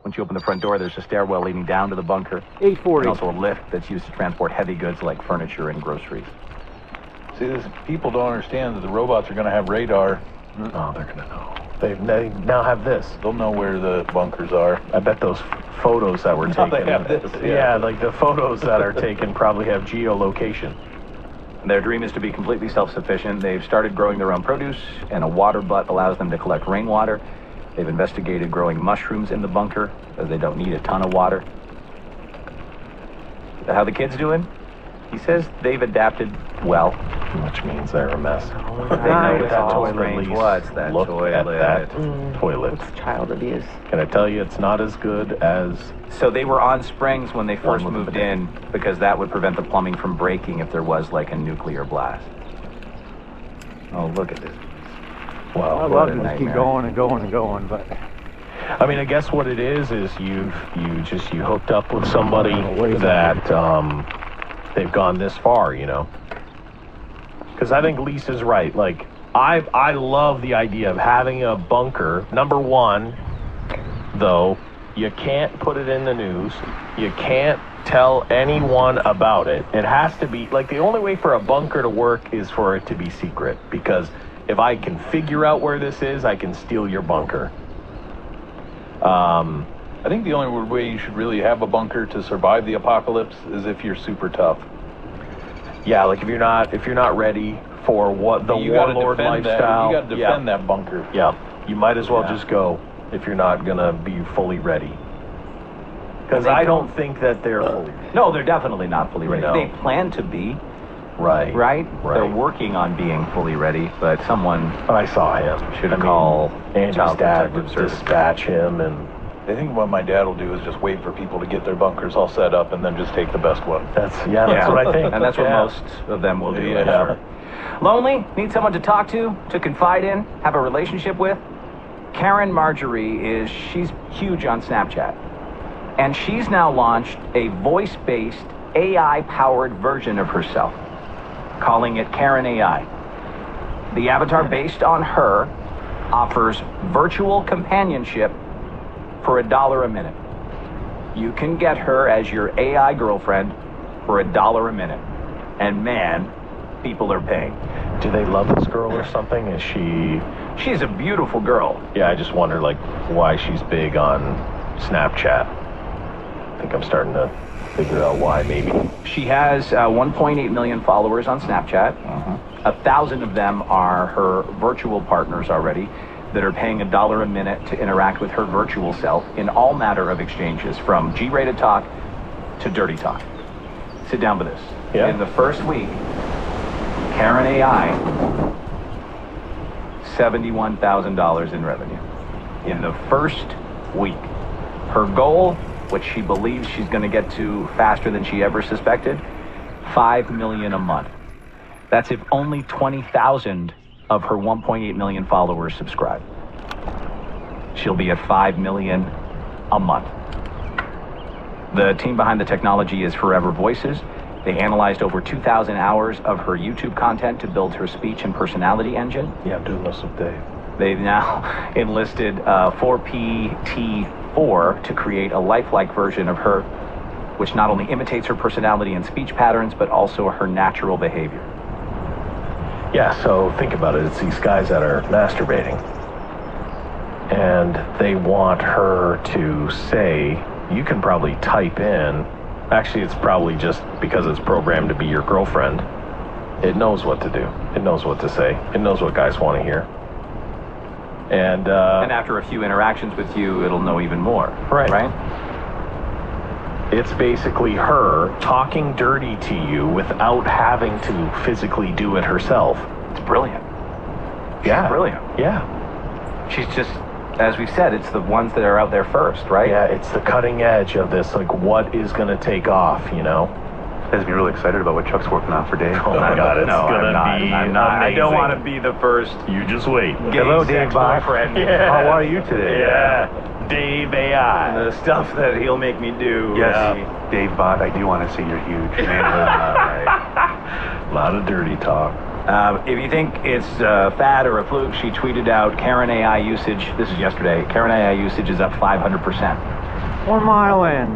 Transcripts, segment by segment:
Once you open the front door, there's a stairwell leading down to the bunker. 840. And also a lift that's used to transport heavy goods like furniture and groceries. See, people don't understand that the robots are going to have radar. Oh, they're going to know. They now have this. They'll know where the bunkers are. I bet those photos that were taken. They have this. Yeah, like the photos that are taken probably have geolocation. Their dream is to be completely self-sufficient. They've started growing their own produce, and a water butt allows them to collect rainwater. They've investigated growing mushrooms in the bunker, as they don't need a ton of water. How the kids doing? He says they've adapted well. Which means they're a mess. They know That that toilet strange. leaks. What's that Look toilet? at that toilet. It's child abuse. Can I tell you, it's not as good as... So they were on springs when they first One with moved the in, because that would prevent the plumbing from breaking if there was like a nuclear blast. Oh, look at this. Well, I love it. Just keep going and going and going, but I mean, I guess what it is you hooked up with somebody that they've gone this far, you know. Because I think Lisa's right. Like, I love the idea of having a bunker. Number one, though, you can't put it in the news. You can't tell anyone about it. It has to be, like, the only way for a bunker to work is for it to be secret. Because if I can figure out where this is, I can steal your bunker. I think the only way you should really have a bunker to survive the apocalypse is if you're super tough. Yeah, like if you're not ready for what the warlord lifestyle. You got to defend that bunker. Yeah, you might as well just go if you're not gonna be fully ready. Because I don't think that they're fully ready. No, they're definitely not fully ready. No. They plan to be, Right. They're working on being fully ready, but someone I saw him. should call Andy's Child dad would Protective Services. dispatch him, and I think what my dad will do is just wait for people to get their bunkers all set up and then just take the best one. that's what I think. And that's what Yeah. most of them will do. Yeah. I'm sure. Lonely? Need someone to talk to confide in, have a relationship with? Karen Marjorie she's huge on Snapchat. And she's now launched a voice-based, AI-powered version of herself, calling it Karen AI. The avatar based on her offers virtual companionship for $1 a minute. You can get her as your AI girlfriend for $1 a minute. And man, people are paying. Do they love this girl or something? Is she... She's a beautiful girl. Yeah, I just wonder, like, why she's big on Snapchat. I think I'm starting to figure out why, maybe. She has 1.8 million followers on Snapchat. 1,000 of them are her virtual partners already that are paying $1 a minute to interact with her virtual self in all matter of exchanges, from G-rated talk to dirty talk. Sit down with this. Yeah. In the first week, Karen AI, $71,000 in revenue. In the first week. Her goal, which she believes she's going to get to faster than she ever suspected, $5 million a month. That's if only 20,000 of her 1.8 million followers subscribe. She'll be at $5 million a month. The team behind the technology is Forever Voices. They analyzed over 2,000 hours of her YouTube content to build her speech and personality engine. Yeah, I'm doing this with Dave. They've now enlisted 4PT4 to create a lifelike version of her, which not only imitates her personality and speech patterns, but also her natural behavior. Yeah, so think about it. It's these guys that are masturbating. And they want her to say, you can probably type in, actually it's probably just because it's programmed to be your girlfriend. It knows what to do. It knows what to say. It knows what guys want to hear. And after a few interactions with you, it'll know even more. Right? It's basically her talking dirty to you without having to physically do it herself. It's brilliant. Yeah. She's brilliant. Yeah. She's just, as we've said, it's the ones that are out there first, right? Yeah, it's the cutting edge of this, like, what is going to take off, you know? You guys be really excited about what Chuck's working on for Dave. Oh my God, it's gonna be I'm not. I don't amazing. want to be the first. You just wait. Hello, Dave Bot. Yeah. How are you today? Yeah. Dave AI. The stuff that he'll make me do. Yes, Dave Bot, I do want to see your huge manhood. A lot of dirty talk. If you think it's a fad or a fluke, she tweeted out Karen AI usage. This is yesterday. Karen AI usage is up 500%. 1 mile in.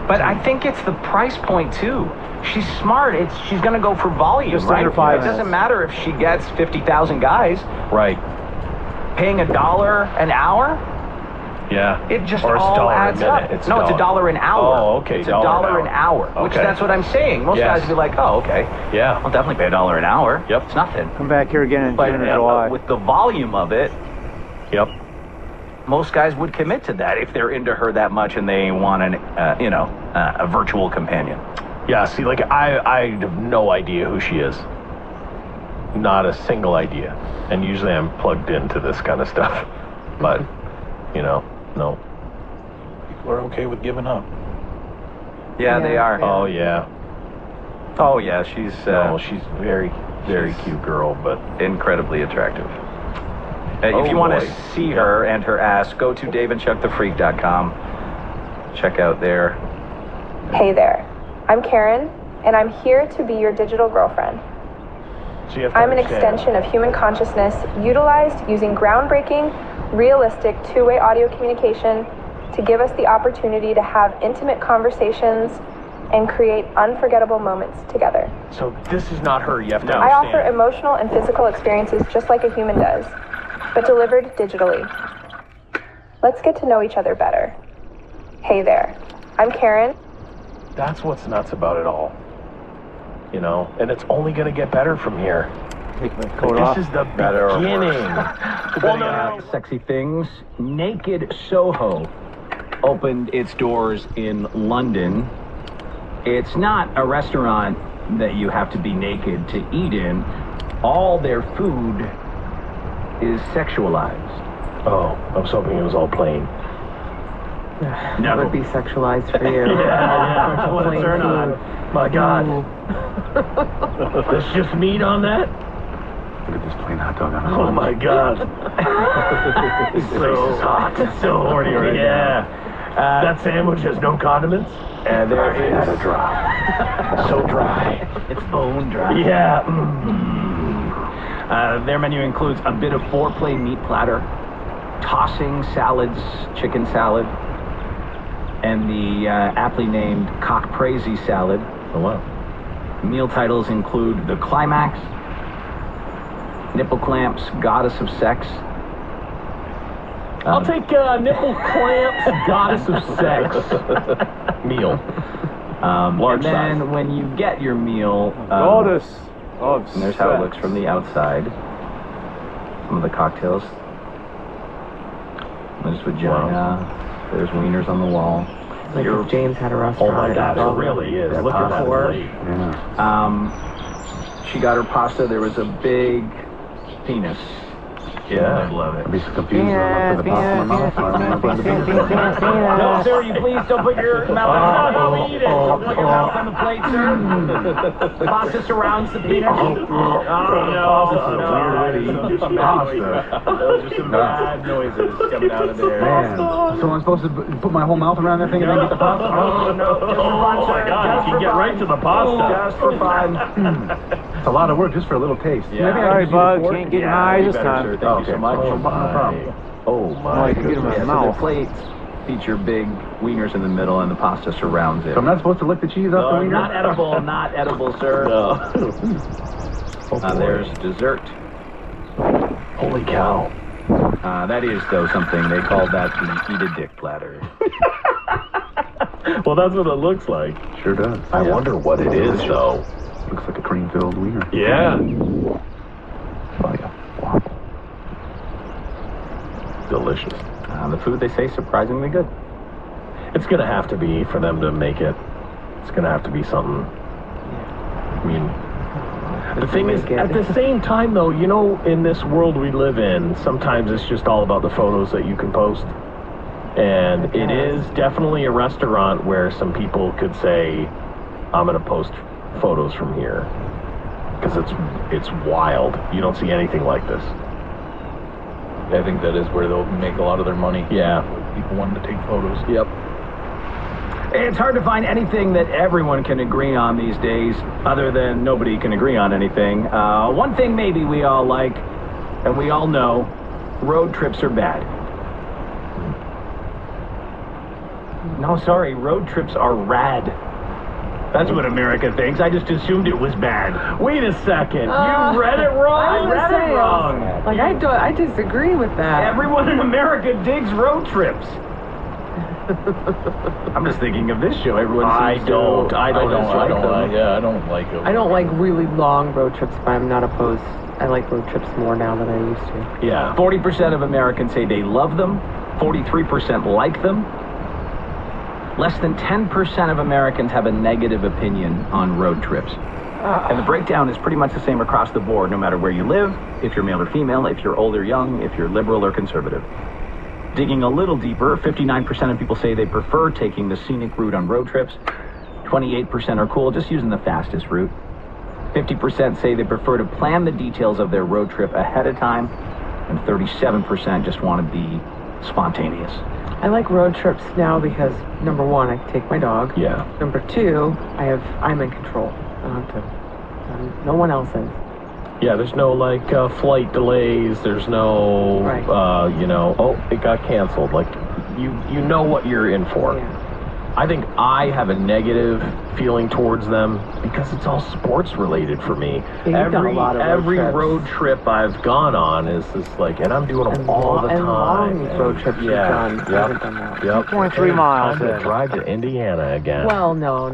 But I think it's the price point too. She's smart. She's going to go for volume, Just right? under 5 It doesn't minutes. matter if she gets 50,000 guys Right. paying $1 an hour. Yeah. It just Or it's all $1 a adds minute. up. It's No, it's $1 an hour. Oh, okay. It's $1 an hour. Which Okay. that's what I'm saying. Most Yes. guys would be like, oh, okay, Yeah. I'll definitely pay $1 an hour. Yep. It's nothing. Come back here again in But June or July. with the volume of it, Yep. most guys would commit to that if they're into her that much and they want a virtual companion. Yeah, see, like, I have no idea who she is. Not a single idea. And usually I'm plugged into this kind of stuff. But, no. People are okay with giving up. Yeah, they are. Oh, yeah. Oh, yeah, she's No, she's very, very cute girl, but... incredibly attractive. If Oh, you want to boy. see her and her ass, go to daveandchuckthefreak.com. Check out there. Hey there, I'm Karen, and I'm here to be your digital girlfriend. So you have to I'm an understand. extension of human consciousness utilized using groundbreaking, realistic two-way audio communication to give us the opportunity to have intimate conversations and create unforgettable moments together. So this is not her, you have to I offer understand. emotional and physical experiences just like a human does, but delivered digitally. Let's get to know each other better. Hey there, I'm Karen. That's what's nuts about it all. And it's only going to get better from here. Take my coat off. This is the Better or beginning. Well, no. Sexy things. Naked Soho opened its doors in London. It's not a restaurant that you have to be naked to eat in. All their food is sexualized. Oh, I was hoping it was all plain. That would be sexualized for you. Yeah, what a Plain turn on. food. My God. There's just meat on that? Look at this plain hot dog on a Oh my God. This place is hot. It's so horny right now. That sandwich has no condiments? And there Had a is. drop. So dry. It's bone dry. Yeah. Their menu includes a bit of foreplay meat platter, tossing salads, chicken salad, and the aptly named cock crazy salad. Oh, wow. Meal titles include The Climax, Nipple Clamps, Goddess of Sex. I'll take nipple clamps, goddess of sex. Meal. Large And then size. when you get your meal, Goddess of and there's how it sex. looks from the outside. Some of the cocktails. There's vagina. There's wieners on the wall. Like if James had a Oh restaurant. my God, it really is. Look at that Pork. plate. Yeah. She got her pasta. There was a big penis in the middle of it. I'd be so confused when I look for the pasta in my mouth. I don't know if I'm No, sir, you please don't put your mouth on the plate. Don't put your mouth on the plate, sir. Pasta surrounds the penis. Oh, Those are some bad noises coming out of there. Man, so I'm supposed to put my whole mouth around that thing and then get the pasta? Oh, no, just for fun, Oh my sir. God, Just you for can get fun. right to the pasta. Just for fun. It's a lot of work just for a little taste. Yeah. Maybe I Sorry, can just use bud, the fork. Oh, can't get in my eyes this Better, time. sir. Thank you so much. No problem. Oh Oh, my I can get in my Yeah, so mouth. their plates feature big wieners in the middle and the pasta surrounds it. So I'm not supposed to lick the cheese off the wiener? Not edible, not edible, sir. There's dessert. Holy cow. That is, though, something. They call that the eat a dick platter. Well, that's what it looks like. Sure does. I wonder what it is, though. Looks like a cream-filled wiener. Yeah. Like a waffle. Delicious. The food, they say, surprisingly good. It's going to have to be for them to make it. It's going to have to be something. I mean, the thing is, at the same time, though, in this world we live in, sometimes it's just all about the photos that you can post. And it is definitely a restaurant where some people could say, I'm going to post photos from here. Because it's wild. You don't see anything like this. I think that is where they'll make a lot of their money. Yeah. People wanting to take photos. Yep. It's hard to find anything that everyone can agree on these days, other than nobody can agree on anything. One thing maybe we all like, and we all know, road trips are bad. No, sorry, road trips are rad. That's what America thinks. I just assumed it was bad. Wait a second. You read it wrong? I read it wrong. Like, I disagree with that. Everyone in America digs road trips. I'm just thinking of this show. Everyone seems I don't like them. I don't like really long road trips, but I'm not opposed. I like road trips more now than I used to. Yeah. 40% of Americans say they love them. 43% like them. Less than 10% of Americans have a negative opinion on road trips. And the breakdown is pretty much the same across the board, no matter where you live, if you're male or female, if you're old or young, if you're liberal or conservative. Digging a little deeper, 59% of people say they prefer taking the scenic route on road trips. 28% are cool just using the fastest route. 50% say they prefer to plan the details of their road trip ahead of time. And 37% just want to be spontaneous. I like road trips now because, number one, I can take my dog. Yeah. Number two, I'm in control. I don't have to. No one else is. Yeah, there's no like flight delays. There's no, it got canceled. Like, you know what you're in for. Yeah. I think I have a negative feeling towards them because it's all sports related for me. Yeah, you've done a lot of every trips. road trip I've gone on is just like, and I'm doing them all the and time. long road trips you've done. I haven't done that. Yep. 2.3 miles. Time to drive to Indiana again. Well, no.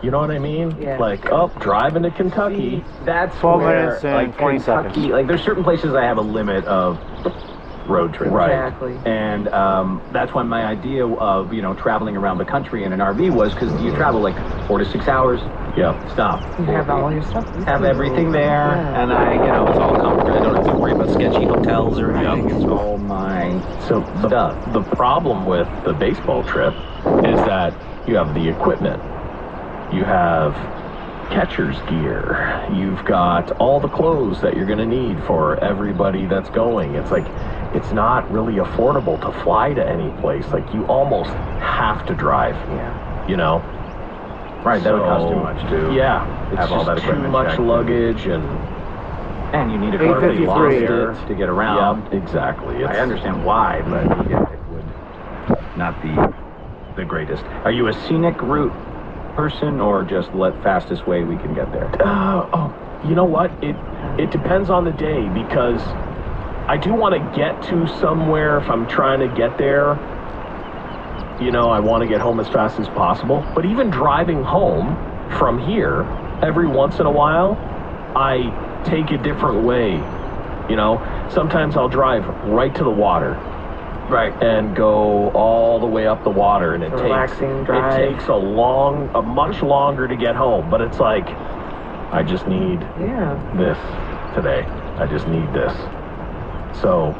You know what I mean? Yeah. Like, driving to Kentucky. That's 12 where, minutes and like 20 Kentucky, seconds. like there's certain places I have a limit of road trips. Right. Exactly. And that's when my idea of, traveling around the country in an RV was, because you travel like 4 to 6 hours. Yep. Stop. You have all your stuff. Have everything there, Yeah. and it's all comfortable. I don't have to worry about sketchy hotels or anything. It's all my stuff. The problem with the baseball trip is that you have the equipment. You have catcher's gear. You've got all the clothes that you're going to need for everybody that's going. It's like, it's not really affordable to fly to any place. Like, you almost have to drive. Yeah. Right, that would cost too much too. Yeah, it's have all just that too equipment much checked. luggage And you need a car really 853. long to get around. Yeah, exactly. I understand why, but yeah, it would not be the greatest. Are you a scenic route person, or just fastest way we can get there? You know what? It depends on the day, because I do want to get to somewhere. If I'm trying to get there, I want to get home as fast as possible. But even driving home from here, every once in a while, I take a different way. Sometimes I'll drive right to the water. Right. And go all the way up the water, and it takes a much longer to get home. But it's like, I just need this today. I just need this. So,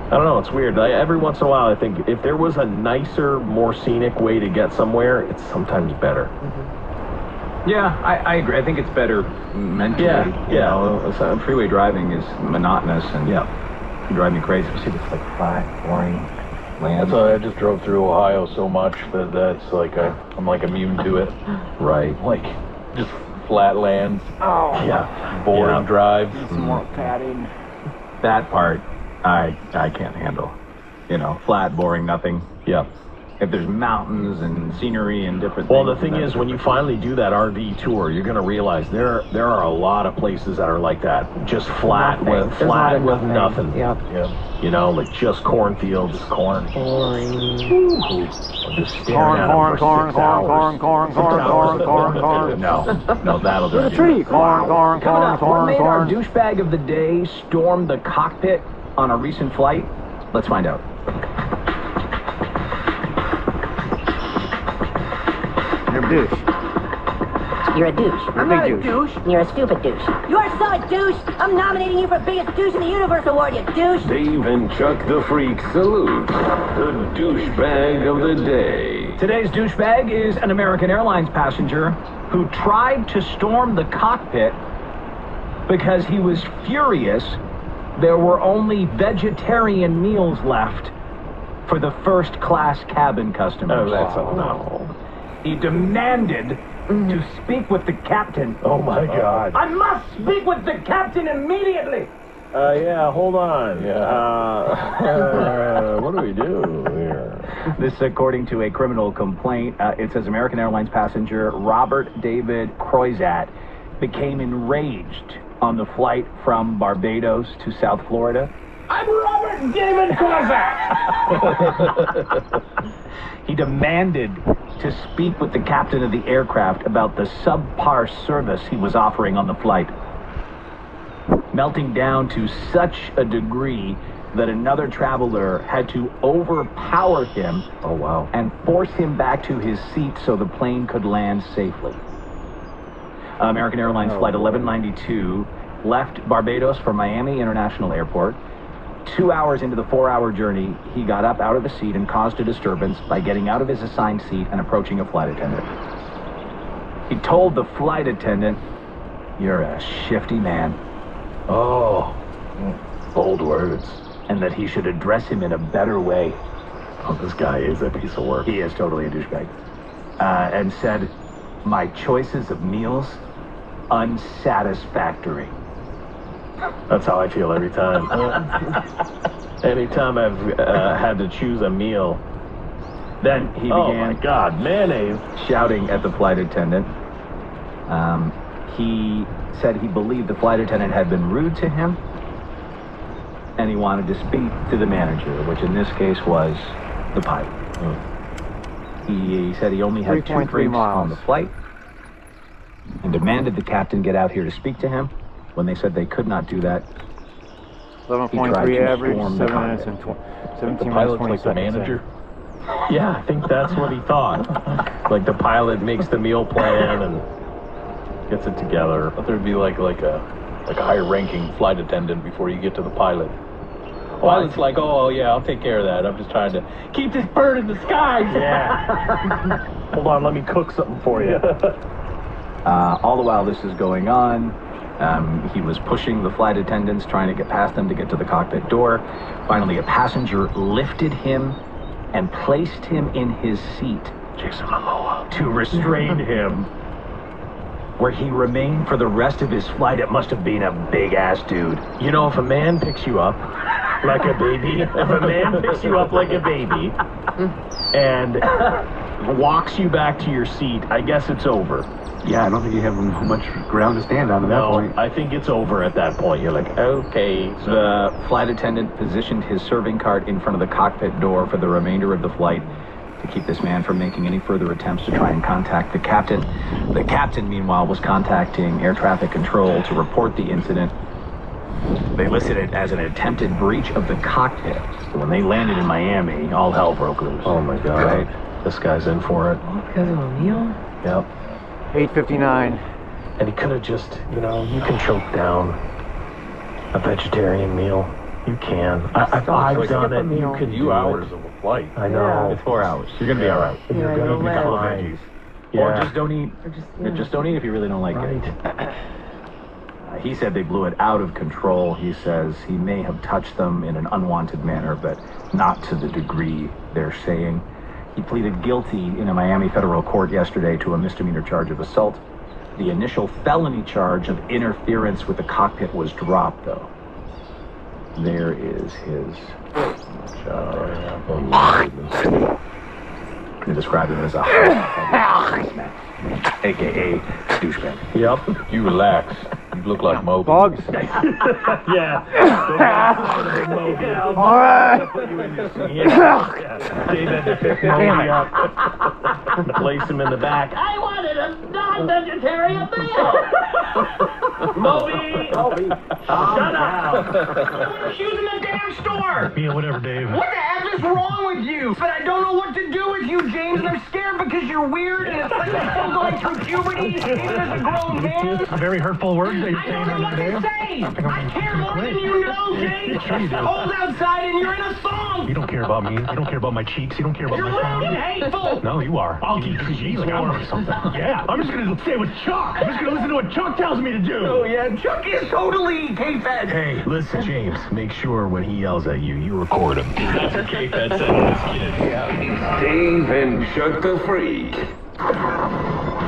I don't know, it's weird. Every once in a while, I think if there was a nicer, more scenic way to get somewhere, it's sometimes better. Mm-hmm. Yeah, I agree. I think it's better mentally. Yeah. Freeway driving is monotonous, and you drive me crazy. Especially if it's like flat, boring land. That's why I just drove through Ohio so much that's like I'm like immune to it. Right. Like, just flat lands. Oh. Yeah. Boring drives. Some more padding. That part, I can't handle. Flat, boring, nothing. Yeah. If there's mountains and scenery and different Well, things. the thing is, when you finally do that RV tour, you're going to realize there are a lot of places that are like that, just flat with nothing. Yep. Like just cornfields, just corn. Boring. Just staring at them for 6 hours. Corn. No, that'll drive you. Tree. Corn. Coming up, what made our douchebag of the day storm the cockpit on a recent flight? Let's find out. You're a douche. You're a douche. I'm not a douche. You're a stupid douche. You are so a douche. I'm nominating you for biggest douche in the universe award, you douche. Dave and Chuck the Freak salute the douchebag of the day. Today's douchebag is an American Airlines passenger who tried to storm the cockpit because he was furious there were only vegetarian meals left for the first class cabin customers. Oh, that's enough. He demanded to speak with the captain. Oh my God. I must speak with the captain immediately. Yeah, hold on. Yeah. What do we do here? This, according to a criminal complaint, it says American Airlines passenger Robert David Croizat became enraged on the flight from Barbados to South Florida. I'm Robert David Croizat. He demanded to speak with the captain of the aircraft about the subpar service he was offering on the flight, melting down to such a degree that another traveler had to overpower him and force him back to his seat so the plane could land safely. American Airlines Flight 1192 left Barbados for Miami International Airport. 2 hours into the 4-hour journey, he got up out of the seat and caused a disturbance by getting out of his assigned seat and approaching a flight attendant. He told the flight attendant, "You're a shifty man." Oh, bold words. And that he should address him in a better way. Oh, this guy is a piece of work. He is totally a douchebag. And said, "My choices of meals, unsatisfactory." That's how I feel every time. Anytime I've had to choose a meal. Then he Oh began my God, mayonnaise. shouting at the flight attendant. He said he believed the flight attendant had been rude to him, and he wanted to speak to the manager, which in this case was the pilot. He said he only had 2 drinks on the flight, and demanded the captain get out here to speak to him. When they said they could not do that, 11.3 average, storm 7 the minutes and 17 The minutes, pilot's 20 like the seconds. manager. Yeah, I think that's what he thought. Like the pilot makes the meal plan and gets it together. I thought there'd be like a higher-ranking flight attendant before you get to the pilot. Pilot's like, oh yeah, I'll take care of that. I'm just trying to keep this bird in the sky. Yeah. Hold on, let me cook something for you. all the while this is going on, he was pushing the flight attendants, trying to get past them to get to the cockpit door. Finally, a passenger lifted him and placed him in his seat to restrain him, where he remained for the rest of his flight. It must have been a big-ass dude. You know, if a man picks you up like a baby, if a man picks you up like a baby and walks you back to your seat, I guess it's over. Yeah, I don't think you have much ground to stand on at that point. I think it's over at that point. You're like, okay. The flight attendant positioned his serving cart in front of the cockpit door for the remainder of the flight to keep this man from making any further attempts to try and contact the captain. The captain, meanwhile, was contacting air traffic control to report the incident. They listed it as an attempted breach of the cockpit. So when they landed in Miami, all hell broke loose. Oh my God. Right? This guy's in for it. All because of a meal? Yep. 8:59. And he could have just, you can choke down a vegetarian meal. You can. I've done it. You could do hours it. of a flight. I know. It's 4 hours. You're gonna be all right. You're Yeah, gonna no be way. fine. Or just don't eat. Or Just don't eat if you really don't like it. He said they blew it out of control. He says he may have touched them in an unwanted manner, but not to the degree they're saying. He pleaded guilty in a Miami federal court yesterday to a misdemeanor charge of assault. The initial felony charge of interference with the cockpit was dropped, though. There is his. They described him as a man, a.k.a. douchebag. Yep. You relax. You look like Moby. Bugs. Yeah. All right. David, Moby up. Place him in the back. I wanted a non-vegetarian meal! Moby! Shut up! Shoes in the damn store! Yeah, whatever, Dave. What the F is wrong with you? But I don't know what to do with you, James, and I'm scared because you're weird and it's like I'm still going through puberty, even as a grown man. Very hurtful words that you're I saying don't know on what the to say! I care more than you know, James! Yeah, sure you do. It's cold outside and you're in a thong! You don't care about me. You don't care about my cheeks. You don't care about You're my fucking hateful! No, you are. I'll keep you like I don't know something. Yeah, I'm just gonna stay with Chuck. I'm just gonna listen to what Chuck tells me to do. Oh yeah, Chuck is totally K-Fed! Hey, listen, James. Make sure when he yells at you, you record him. That's what K-Fed said to this kid. Dave and Chuck the Freak.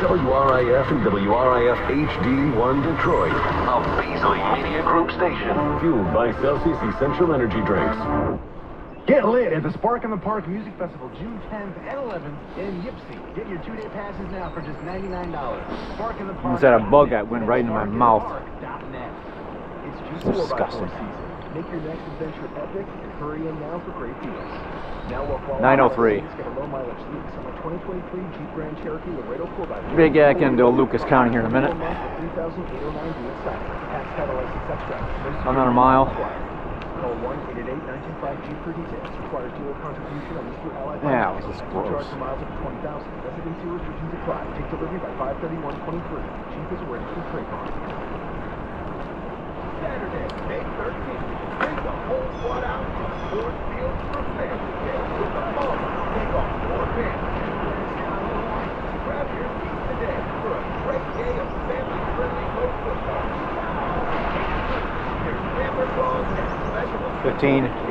WRIF and WRIF HD1 Detroit, a Beasley Media Group station, fueled by Celsius Essential Energy Drinks. Get lit at the Spark in the Park Music Festival, June 10th and 11th in Yipsy. Get your 2-day passes now for just $99. Spark in the Park. Is that a bug that went right into my mouth? It's It's disgusting. Make your next adventure epic and hurry in now for great deals. Now we'll follow 903. Get a low mileage lease on a 2023 Jeep Grand Cherokee Laredo 4x4. Big Yak into Lucas County here in a minute. Another mile. Call 1-888-925-Jeep for details. Requires dealer contribution on Easter Allied. Yeah, this is Charge gross. for miles up to 20,000. Residency restrictions apply. Take delivery by 5/31/23. Jeep is a registered trademark. Saturday, May 13th. Bring the whole squad out to Ford Field for family day with the fun. Take off 4 pins. Grab your seat today for a great day of family-friendly road football. There's family songs and special 15. They're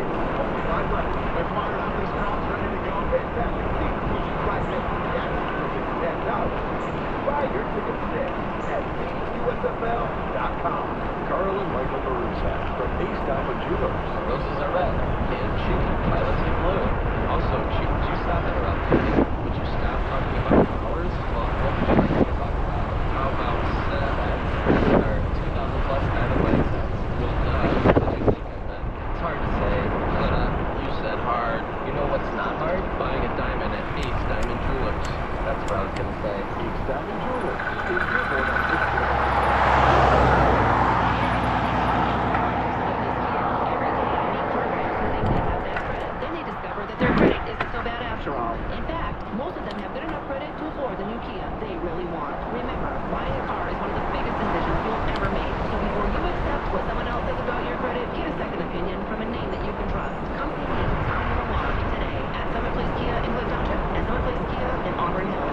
fired up, this crowd's ready to go. Fantastic seats, which is right next to the action for $10. Buy your tickets today at usfl.com. Carl and Michael Marusa from Ace Diamond Jewelers. Roses are red, canned chicken, violets are blue. Also, cheap would you stop interrupting? Would you stop talking about colors? Well, what would you like to talk about? How about our 2,000 plus diamond sets? Well, what did you think I meant? It's hard to say, but you said hard. You know what's not hard? Buying a diamond at Ace Diamond Jewelers. That's what I was gonna say. Ace Diamond Jewelers. Is your board on Their credit isn't so bad after all. In fact, most of them have good enough credit to afford the new Kia they really want. Remember, buying a car is one of the biggest decisions you'll ever make. So before you accept what someone else says about your credit, get a second opinion from a name that you can trust. Come see me, Tom Milwaukee, today at Summit Place Kia in Wood Township and Summit Place Kia in Auburn Hills.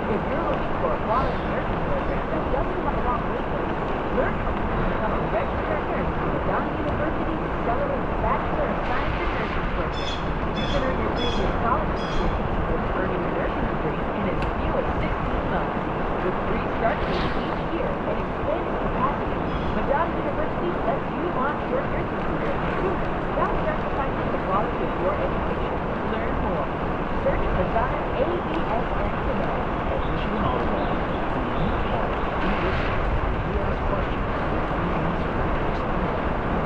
If you're looking for a quality nursing program that doesn't have a long wait list, learn from me to become a registered nurse from the Down University Accelerated Bachelor of Science in Nursing program. You can earn your 3-year scholarship with earning a nursing degree in as few as 16 months. With free start dates each year and expanded capacity, Madame University lets you launch your nursing career sooner without sacrificing the quality of your education. Learn more. Search Madame ABSN today. Admission online. You ask questions.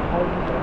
How you know?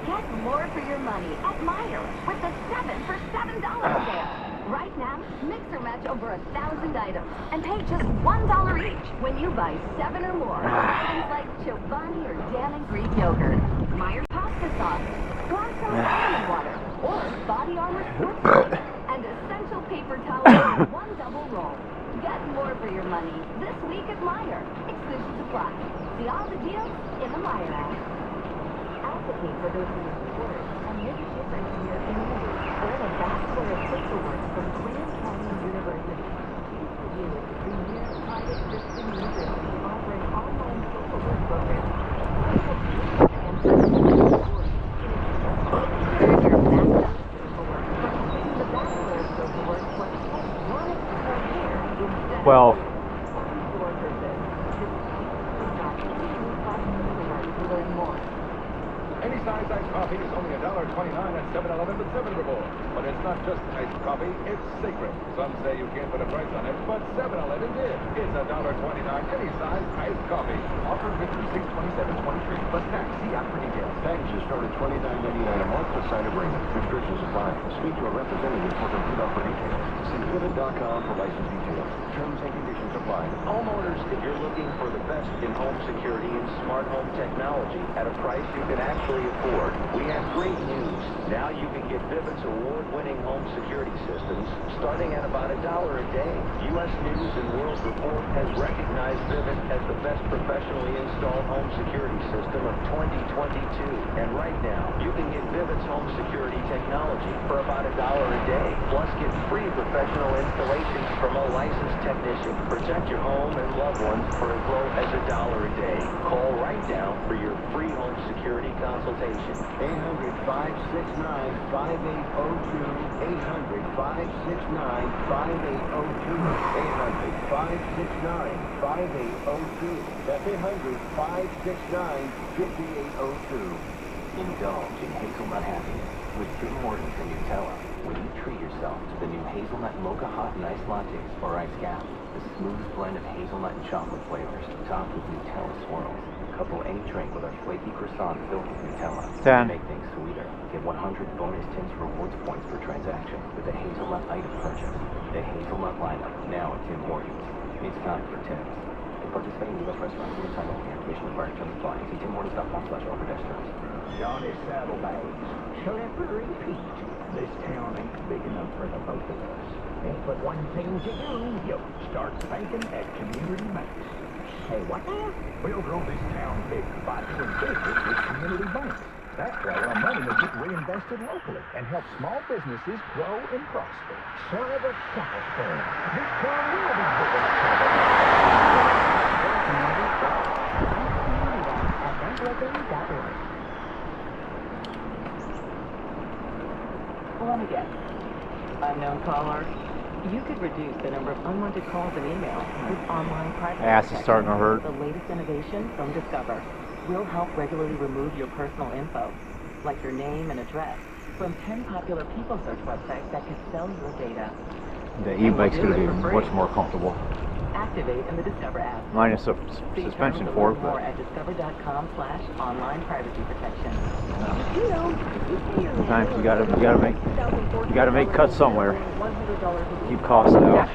Get more for your money at Meijer with the 7 for $7 sale. Right now, mix or match over 1,000 items and pay just $1 each when you buy 7 or more. Items like Chobani or Dan and Greek yogurt, Meijer pasta sauce, Bronco almond water, or Body Armor sports bra, and essential paper towels in one double roll. Get more for your money this week at Meijer. Exclusions apply. See all the deals in the Meijer app. Advocate for those who support and make a difference in your community. Earn a Bachelor of Social Work from Grand Canyon University. UCU is the premier private Christian university offering online social work programs. Social justice and personal support. Earn your Master of Social Work from completing the Bachelor of Social Work for 1 extra year instead. 12. Learn more. Any size iced coffee is only $1.29 at 7-Eleven with 7 Rewards. But it's not just iced coffee, it's sacred. Some say you can't put a price on it, but 7-Eleven did. It's $1.29 any size iced coffee. Offer good through 6/27/23. Plus tax. See app for details. Packages start at $29.99 a month with signed agreement. Restrictions apply. Speak to a representative for complete offer details. See Vivint.com for license details. Terms and conditions apply. Homeowners, if you're looking for the best in home security and smart home technology at a price you can actually afford, we have great News. Now you can get Vivint's award-winning home security systems starting at about $1 a day. U.S. News and World Report has recognized Vivint as the best professionally installed home security system of 2022. And right now, you can get Vivint's home security technology for about $1 a day. Plus, get free professional installations from a licensed technician. Protect your home and loved ones for as low as $1 a day. Call right now for your free home security consultation. 800-569-5802. 800-569-5802. 800-569-5802. That's 800-569-5802. Indulge in hazelnut happiness with Tim Hortons and Nutella. When you treat yourself to the new hazelnut mocha hot and iced lattes or iced cap, the smooth blend of hazelnut and chocolate flavors, topped with Nutella swirls. Couple any drink with our flaky croissant filled with Nutella. 10. Make things sweeter. Get 100 bonus Tim's Rewards points per transaction with a hazelnut item purchase. The hazelnut lineup now at Tim Hortons. It's time for Tim's. In participating U.S. restaurants in the time only, activation required, terms apply. See timhortons.com/offer-terms. Johnny Saddlebags. Slippery Pete. This town ain't big enough for the both of us. Ain't but one thing to do. You start banking at community banks. Hey, what now? We'll grow this town big by doing business with community banks. That way our money will get reinvested locally and help small businesses grow and prosper. Son of a sucker spur. This town will be big enough. Let me guess. Unknown caller. You could reduce the number of unwanted calls and emails with online privacy Ass is protection. starting to hurt. The latest innovation from Discover will help regularly remove your personal info, like your name and address, from 10 popular people search websites that could sell your data. The e-bike's going to be much more comfortable. Activate in the Discover app. Minus a suspension fork, More but at discover.com/online privacy protection. sometimes you gotta make cuts somewhere. Keep costs out.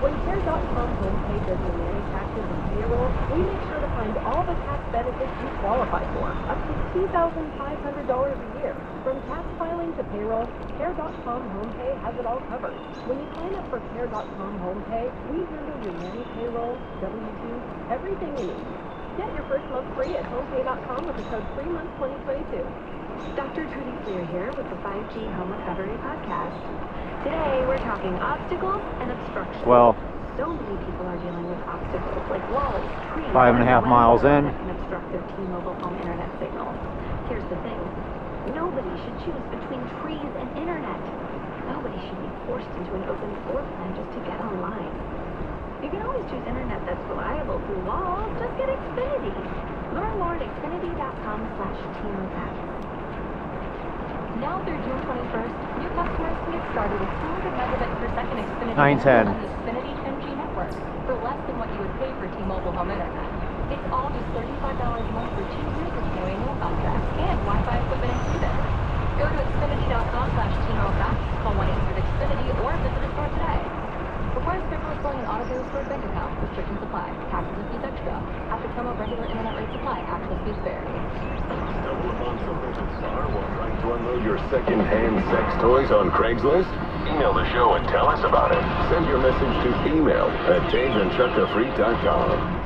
When Care.com homepage does your nanny taxes and payroll, we make sure to find all the tax benefits you qualify for, up to $2,500 a year. From tax filing to payroll, Care.com homepay has it all covered. When you sign up for Care.com homepay, we handle your nanny payroll, W-2, everything you need. Get your first month free at homepay.com with the code FREEMONTH2022. Dr. Trudy Clear here with the 5G Home Recovery Podcast. Today we're talking obstacles and obstructions. Well, So many people are dealing with obstacles like walls, trees, 5.5 miles in. that can obstruct their T-Mobile home internet signal. Here's the thing. Nobody should choose between trees and internet. Nobody should be forced into an open floor plan just to get online. You can always choose internet that's reliable through walls. Just get Xfinity. Learn more at Xfinity.com/TMOPack. Now through June 21st, new customers can get started with 200 megabits per second Xfinity 910. on the Xfinity 10G network for less than what you would pay for T-Mobile home internet. It's all just $35 a month for 2 years with no annual contract and Wi-Fi equipment included. Go to Xfinity.com/TMOPack, call 1-800-XFINITY, or visit a store today. Requires paperless filling an auto-pay stored bank account. Restrictions apply. Taxes and fees extra. After promo, regular internet rates apply. Access fees vary. Stumble upon something bizarre while trying to unload your second-hand sex toys on Craigslist? Email the show and tell us about it. Send your message to email@DaveandChuckTheFreak.com.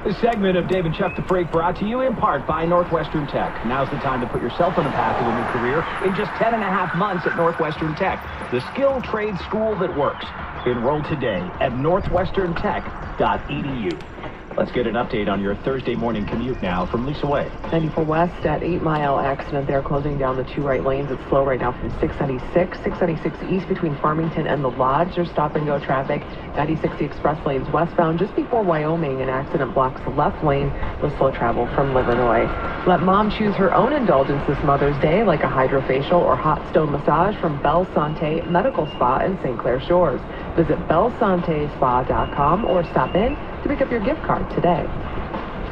This segment of Dave and Chuck the Freak brought to you in part by Northwestern Tech. Now's the time to put yourself on a path to a new career in just 10.5 months at Northwestern Tech, the skilled trade school that works. Enroll today at northwesterntech.edu. Let's get an update on your Thursday morning commute now from Lisa Way. 94 West at 8 Mile accident there, closing down the 2 right lanes. It's slow right now from 696 East between Farmington and the Lodge. There's stop and go traffic. 96 the express lanes westbound just before Wyoming. An accident blocks the left lane with slow travel from Livernois. Let mom choose her own indulgence this Mother's Day, like a hydrofacial or hot stone massage from Belle Santé Medical Spa in St. Clair Shores. Visit bellesantespa.com or stop in to pick up your gift card today.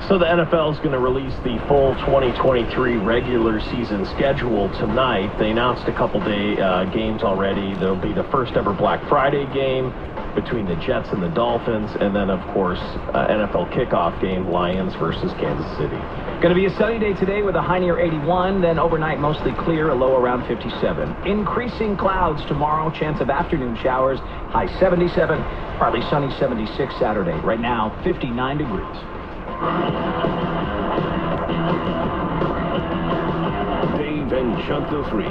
So the NFL is going to release the full 2023 regular season schedule tonight. They announced a couple games already. There'll be the first ever Black Friday game. between the Jets and the Dolphins, and then, of course, NFL kickoff game, Lions versus Kansas City. Going to be a sunny day today with a high near 81, then overnight mostly clear, a low around 57. Increasing clouds tomorrow, chance of afternoon showers, high 77, partly sunny 76 Saturday. Right now, 59 degrees. Dave and Chuck the Freak.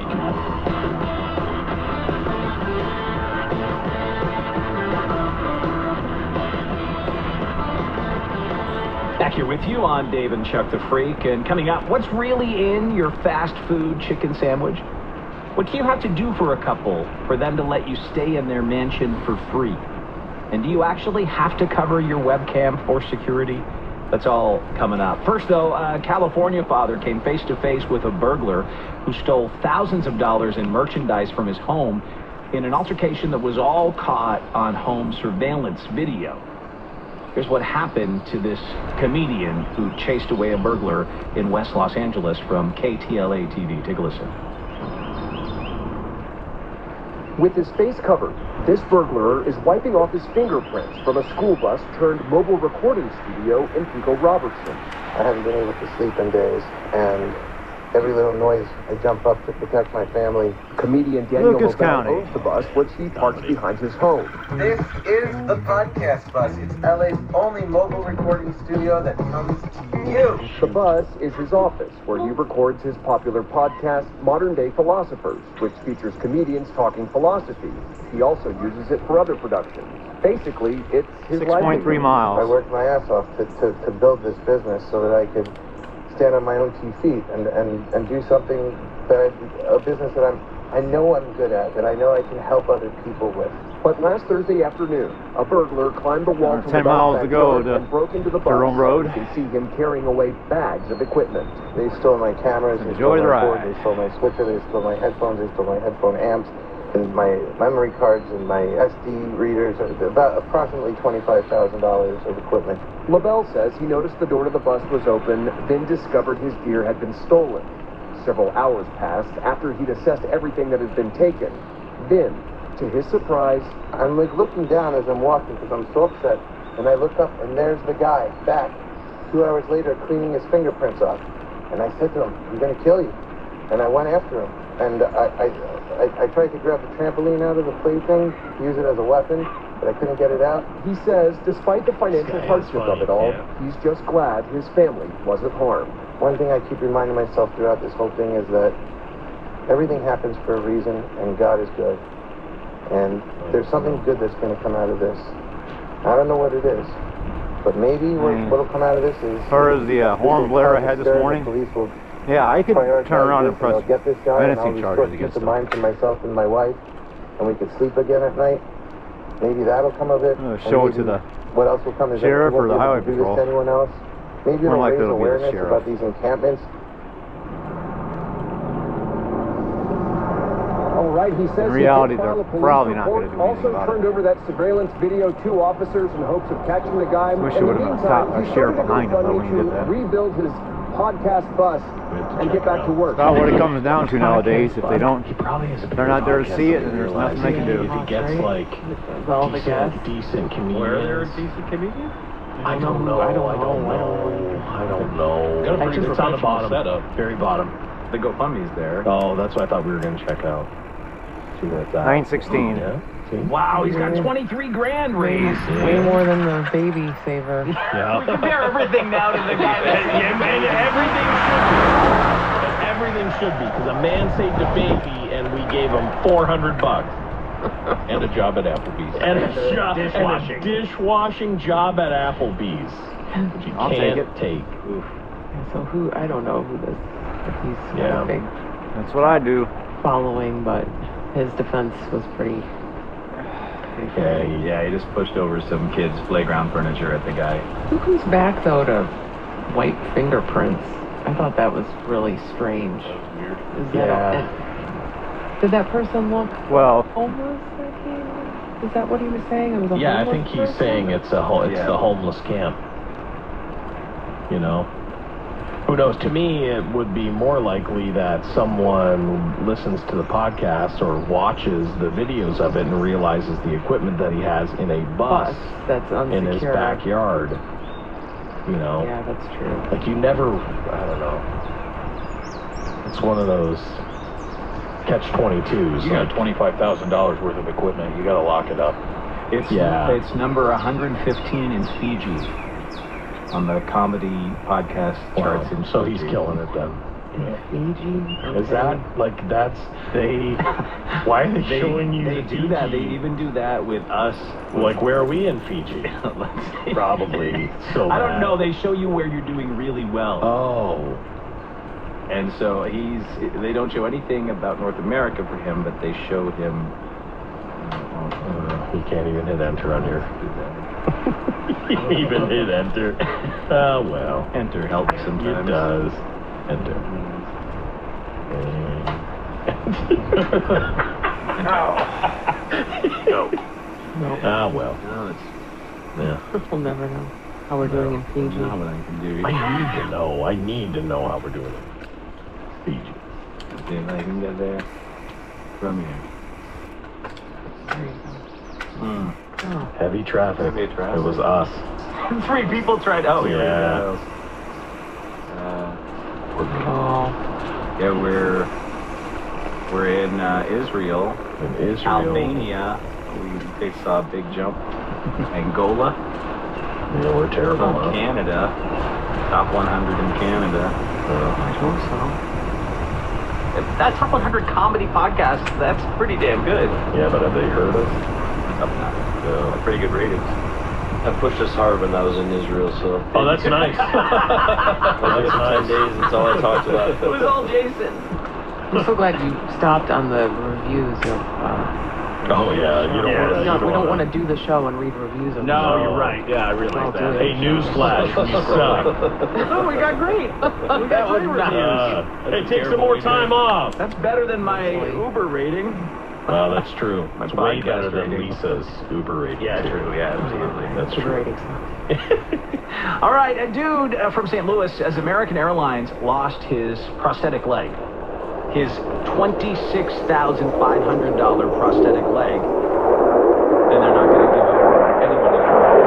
Back here with you on Dave and Chuck the Freak, and coming up, what's really in your fast food chicken sandwich? What do you have to do for a couple for them to let you stay in their mansion for free? And do you actually have to cover your webcam for security? That's all coming up. First, though, a California father came face to face with a burglar who stole thousands of dollars in merchandise from his home in an altercation that was all caught on home surveillance video. Here's what happened to this comedian who chased away a burglar in West Los Angeles from KTLA TV. Take a listen. With his face covered, this burglar is wiping off his fingerprints from a school bus turned mobile recording studio in Pico Robertson. I haven't been able to sleep in days, and every little noise, I jump up to protect my family. Comedian Daniel Lucas Lobel County. owns the bus, which he parks behind his home. This is the podcast bus. It's LA's only mobile recording studio that comes to you. The bus is his office, where he records his popular podcast, Modern Day Philosophers, which features comedians talking philosophy. He also uses it for other productions. Basically, it's his 6.3 miles. I worked my ass off to build this business so that I could stand on my own 2 feet and do something a business that I know I'm good at, that I know I can help other people with. But last Thursday afternoon, a burglar climbed the wall from 10 the miles to go backyard to and broke into the bus. Jerome Road. You can see him carrying away bags of equipment. They stole my cameras, they stole Enjoy the my board, ride. they stole my switcher, they stole my headphones, they stole my headphone amps, and my memory cards and my SD readers, about approximately $25,000 of equipment. Lobel says he noticed the door to the bus was open, then discovered his gear had been stolen. Several hours passed after he'd assessed everything that had been taken. Then, to his surprise, I'm like looking down as I'm walking because I'm so upset, and I look up and there's the guy back 2 hours later cleaning his fingerprints off. And I said to him, "I'm gonna kill you." And I went after him. And I tried to grab the trampoline out of the plaything, use it as a weapon, but I couldn't get it out. He says, despite the financial hardship of it all, he's just glad his family wasn't harmed. One thing I keep reminding myself throughout this whole thing is that everything happens for a reason, and God is good. And there's something good that's going to come out of this. I don't know what it is, but maybe what'll come out of this is... As far as the horn blare I had this morning, yeah, I could turn around and press get this guy, and I'll menacing charges restore against peace of him. mind for myself and my wife, and we could sleep again at night. Maybe that'll come of it. Show and it to maybe the what else will come is sheriff that we or the won't be able highway to do this to anyone else. Maybe More it'll likely raise it'll be the awareness sheriff. about these encampments. All right, he says In reality, he did file they're a police probably not report, gonna do anything also about turned over that surveillance video to officers in hopes of catching the guy. Wish In there the would've been a meantime, cop, a he's sheriff starting behind him, though, to when he did that. rebuild his podcast bus and get back to work. About what it comes down to nowadays. If they don't, they're not there to see it, then there's nothing they can do. If he gets like decent comedians. Where there are decent comedians? I don't know. I don't know. It's on the bottom. Setup. Very bottom. The GoFundMe's there. Oh, that's what I thought we were going to check out. See where it's at. 916. Yeah. See? Wow, he's got 23 grand raised. Way more than the baby saver. Yeah. We compare everything now to the guy that... Everything should be, because a man saved a baby and we gave him $400 and a job at Applebee's and a dishwashing job at Applebee's, which you I'll can't take take. So I don't know who this, if he's got a big That's what I do. following, but his defense was pretty Yeah, he just pushed over some kids' playground furniture at the guy. Who comes back, though, to wipe fingerprints? I thought that was really strange. That was weird. Is that did that person look homeless? Is that what he was saying? It was a I homeless think he's person? saying it's the homeless camp. You know? Who knows? To me, it would be more likely that someone listens to the podcast or watches the videos of it and realizes the equipment that he has in a bus that's unsecure in his backyard. You know? Yeah, that's true. Like you never, I don't know. It's one of those catch-22s. You got $25,000 worth of equipment. You got to lock it up. It's number 115 in Fiji on the comedy podcast charts. Wow. So he's killing it then. Fiji? Okay. Is that like why are they showing you They the do that. They Fiji? even do that with us. Like where are we in Fiji? Probably. So I don't bad. know. They show you where you're doing really well. Oh. And so they don't show anything about North America for him, but they show him. He can't even hit enter on your. Even hit enter. Oh well. Enter helps sometimes. It does. Enter. No. Ah well. No, Yeah. We'll never know how we're doing in Fiji. Not what I can do. I need to know. I need to know how we're doing it. Fiji. See if I can get there from here. Heavy traffic. Heavy traffic. It was us. 3 people tried. Oh, here we Yeah. go. Oh. Yeah, we're in Israel. In Israel. Albania. They saw a big jump. Angola. Yeah, we're terrible. Huh? Canada. Top 100 in Canada. I hope so. That top 100 comedy podcast, that's pretty damn good. Yeah, but have they heard us? No. Pretty good ratings. I pushed us hard when I was in Israel, so. Oh, that's nice. For 10 days, that's all I talked about. It was all Jason. I'm so glad you stopped on the reviews of. Oh yeah, you don't want to. We don't want to do the show and read reviews of. No, the show. you're right. Yeah, I realize Don't do that. it. Hey, newsflash, we suck. Oh, we got great. We got great reviews. Hey, take some more time off. That's better than my Uber rating. Well, that's true. My It's way podcast better than rating. Lisa's Uber rating. Yeah, true. Yeah, absolutely. That's Uber true. ratings. All right, a dude from St. Louis says American Airlines lost his prosthetic leg. His $26,500 prosthetic leg. And they're not going to give him any money for it.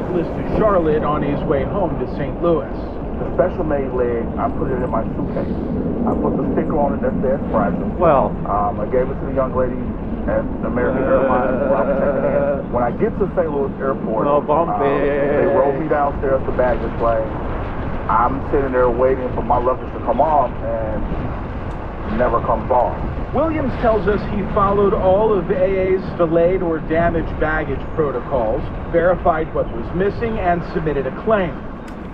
To Charlotte on his way home to St. Louis. The special made leg, I put it in my suitcase. I put the sticker on it that says fragile. Well, I gave it to the young lady at American Airlines when I was checking in. When I get to St. Louis Airport, they rolled me downstairs to baggage claim. I'm sitting there waiting for my luggage to come off, and it never comes off. Williams tells us he followed all of AA's delayed or damaged baggage protocols, verified what was missing, and submitted a claim.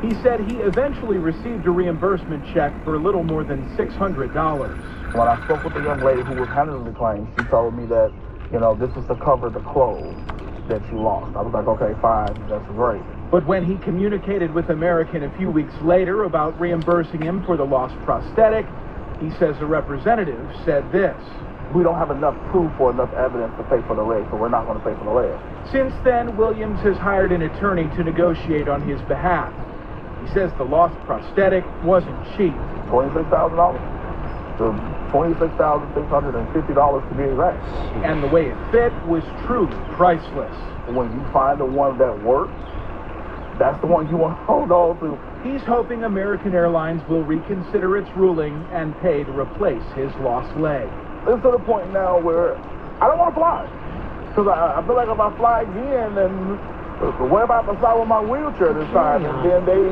He said he eventually received a reimbursement check for a little more than $600. When I spoke with the young lady who was handling the claim, she told me that, this is to cover the clothes that you lost. I was like, okay, fine, that's great. But when he communicated with American a few weeks later about reimbursing him for the lost prosthetic, he says a representative said this. We don't have enough proof or enough evidence to pay for the leg, so we're not going to pay for the leg. Since then, Williams has hired an attorney to negotiate on his behalf. He says the lost prosthetic wasn't cheap. $26,000 to $26,650 to be exact. And the way it fit was truly priceless. When you find the one that works, that's the one you want to hold on to. He's hoping American Airlines will reconsider its ruling and pay to replace his lost leg. It's to the point now where I don't want to fly. Because I feel like if I fly again, then what about the side with my wheelchair this time? And then they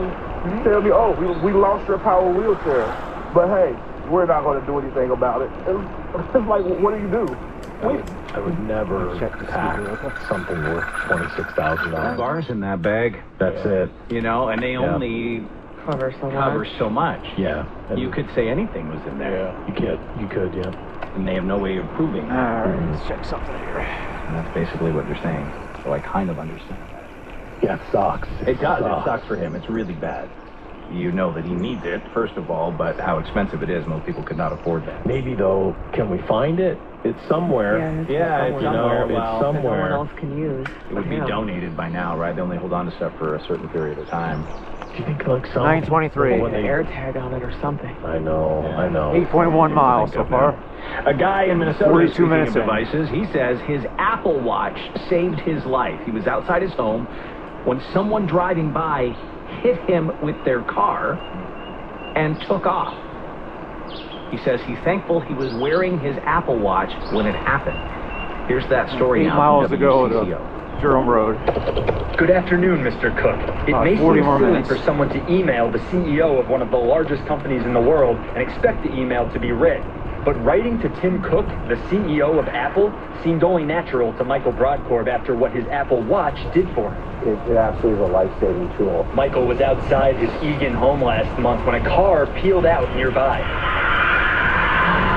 tell me, oh, we lost your power wheelchair. But hey, we're not going to do anything about it. It's like, what do you do? I would never pack something worth $26,000. Bars in that bag. That's it. You know, and they only cover so much. Yeah. You could say anything was in there. Yeah. You could, yeah. And they have no way of proving. All right, let's check something here. And that's basically what they're saying. So I kind of understand that. Yeah, it sucks. It does. It sucks for him. It's really bad. You know that he needs it, first of all, but how expensive it is, most people could not afford that. Maybe, though, can we find it? It's somewhere. Yeah, it's somewhere. It's somewhere. No one else can use. It would be donated by now, right? They only hold on to stuff for a certain period of time. Do you think like some 923. An air tag on it or something. I know. 8.1 miles so far. A guy in Minnesota, 42 speaking minutes of in. devices, he says his Apple Watch saved his life. He was outside his home when someone driving by hit him with their car and took off. He says he's thankful he was wearing his Apple Watch when it happened. Here's that story 8 now. miles from to go WCCO. to Jerome Road. Good afternoon, Mr. Cook. It may 40 seem more silly minutes. for someone to email the CEO of one of the largest companies in the world and expect the email to be read. But writing to Tim Cook, the CEO of Apple, seemed only natural to Michael Brodkorb after what his Apple Watch did for him. It absolutely is a life-saving tool. Michael was outside his Egan home last month when a car peeled out nearby.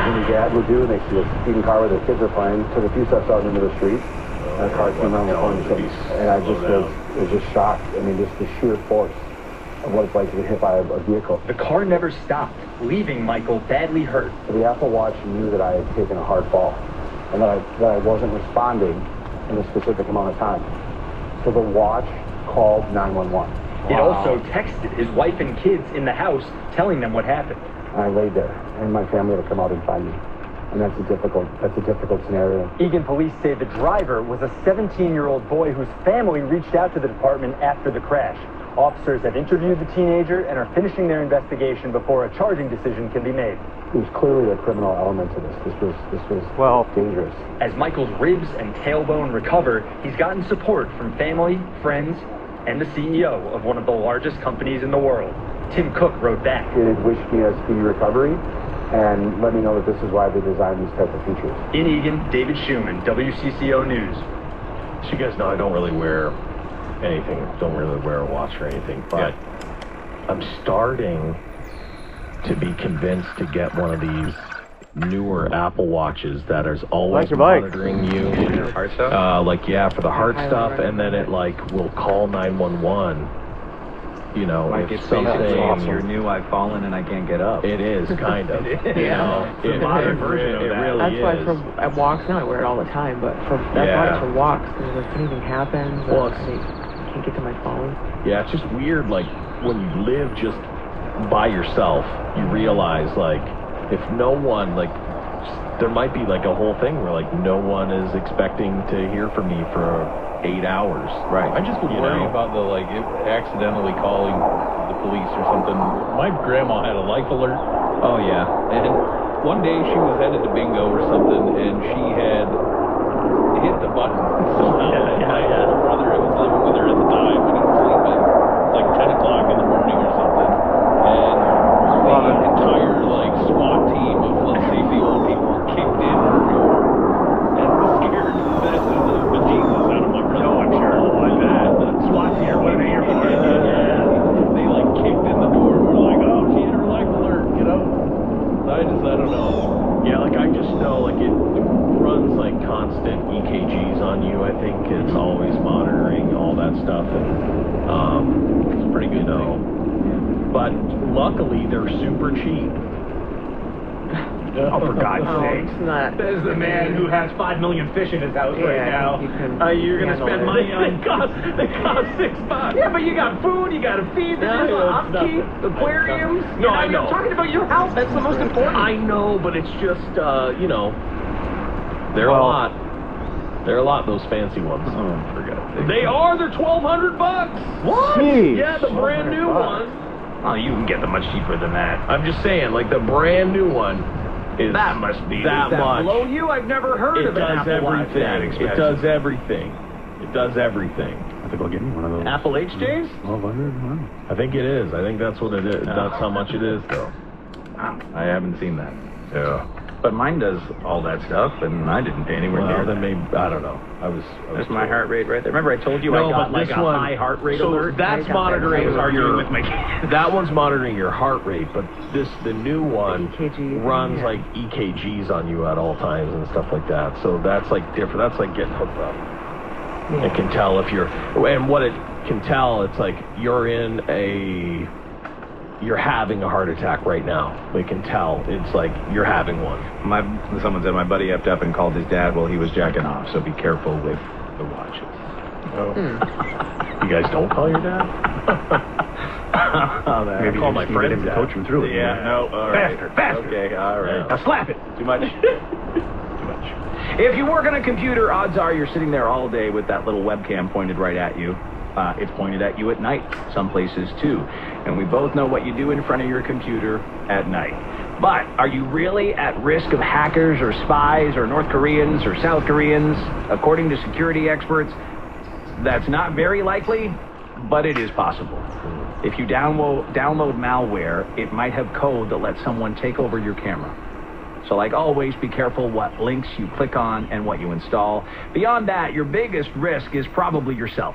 When his dad would do, they see a speeding car where their kids are playing, took a few steps out into the street, and a car came around the corner and I just was just shocked. I mean, just the sheer force of what it's like to get hit by a vehicle. The car never stopped, leaving Michael badly hurt. The Apple Watch knew that I had taken a hard fall and that I wasn't responding in a specific amount of time. So the watch called 911. It also texted his wife and kids in the house, telling them what happened. I laid there, and my family had to come out and find me. And that's a difficult scenario. Egan police say the driver was a 17-year-old boy whose family reached out to the department after the crash. Officers have interviewed the teenager and are finishing their investigation before a charging decision can be made. There's clearly a criminal element to this. This was dangerous. As Michael's ribs and tailbone recover, he's gotten support from family, friends, and the CEO of one of the largest companies in the world. Tim Cook wrote back. It wished me a speedy recovery and let me know that this is why they designed these type of features. In Egan, David Schumann, WCCO News. So you guys know I don't really wear anything. Don't really wear a watch or anything, but I'm starting to be convinced to get one of these newer Apple Watches that is always monitoring you. Your heart stuff? For the heart stuff, and then it will call 911. You know, like if it's something basically you're new, I've fallen and I can't get up. It is kind of. It's a modern version of that. Really That's why at walks now I wear it all the time, but that's why it's for walks, because if anything happens, I can't get to my phone. Yeah, it's just weird, like, when you live just by yourself, you realize, like, if no one, there might be, a whole thing where, no one is expecting to hear from me for 8 hours. Right. I just would worry about accidentally calling the police or something. My grandma had a life alert. Oh, yeah. And one day she was headed to bingo or something, and she had hit the button somehow. My older brother, I was living with her at the time, and he was sleeping. It's like 10 o'clock in the morning or something. And the entire, SWAT team of, let's say, the old people kicked in her door and scared the bejesus out of my brother. No, I'm sure. Like that. The SWAT's here. What are they here for? They, kicked in the door and were like, oh, she had her life alert, you know? So I don't know. Yeah, I just know, it runs, constant EKGs on you. I think it's always monitoring all that stuff, and, it's pretty good, But luckily, they're super cheap. Oh, for God's sake. It's not. There's the man who has 5 million fish in his house right now. You're going to spend money on... They cost $6. Yeah, but you got food, you got to feed them, upkeep, aquariums. No, I know. I'm talking about your house. That's the most important. I know, but it's just, they're a lot. They're a lot, those fancy ones. Oh, forget it. They are. They're $1,200. What? Jeez. Yeah, the brand new one. Oh, you can get them much cheaper than that. I'm just saying, the brand new one is that must be that does that much. Blow you? I've never heard of an Apple Watch that expensive. It does everything. It does everything. I think I'll get me one of those. Apple HJs? 1,200. I think it is. I think that's what it is. That's how much it is, though. I haven't seen that. Yeah. But mine does all that stuff, and I didn't pay anywhere near then that. maybe, I don't know. That's my heart rate right there. Remember I told you No, I got but like this a one- high heart rate so alert? that's monitoring I was arguing your- with my kid. That one's monitoring your heart rate, but the new one runs like EKGs on you at all times and stuff like that. So that's like different. That's like getting hooked up. Yeah. It can tell if you're, and what it can tell, it's like you're having a heart attack right now. It can tell. It's like you're having one. Someone said my buddy effed up and called his dad while he was jacking off, so be careful with the watches. Oh. You guys don't call your dad? Maybe I call my friends to coach him through it. Yeah, no, all right. Faster. Okay, all right. Now slap it. Too much? If you work on a computer, odds are you're sitting there all day with that little webcam pointed right at you. It's pointed at you at night, some places too. And we both know what you do in front of your computer at night. But are you really at risk of hackers or spies or North Koreans or South Koreans? According to security experts, that's not very likely, but it is possible. If you download malware, it might have code that lets someone take over your camera. So like always, be careful what links you click on and what you install. Beyond that, your biggest risk is probably yourself.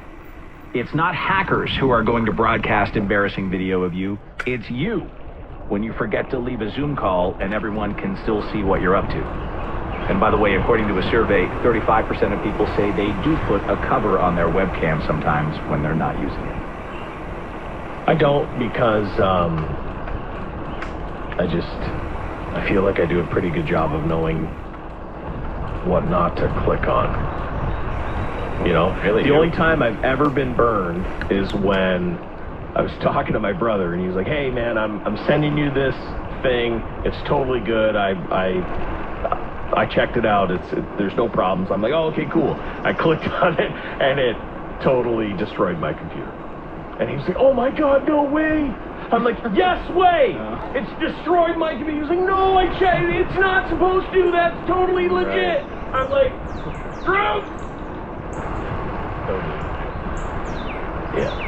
It's not hackers who are going to broadcast embarrassing video of you. It's you when you forget to leave a Zoom call and everyone can still see what you're up to. And by the way, according to a survey, 35% of people say they do put a cover on their webcam sometimes when they're not using it. I don't, because I feel like I do a pretty good job of knowing what not to click on. You know, Really? The only time I've ever been burned is when I was talking to my brother, and he was like, "Hey, man, I'm sending you this thing. It's totally good. I checked it out. There's no problems." I'm like, "Oh, okay, cool." I clicked on it, and it totally destroyed my computer. And he was like, "Oh my God, no way!" I'm like, "Yes way! It's destroyed my computer." He was like, "No, I checked. It's not supposed to. That's totally legit." I'm like, "Screw!" Yeah.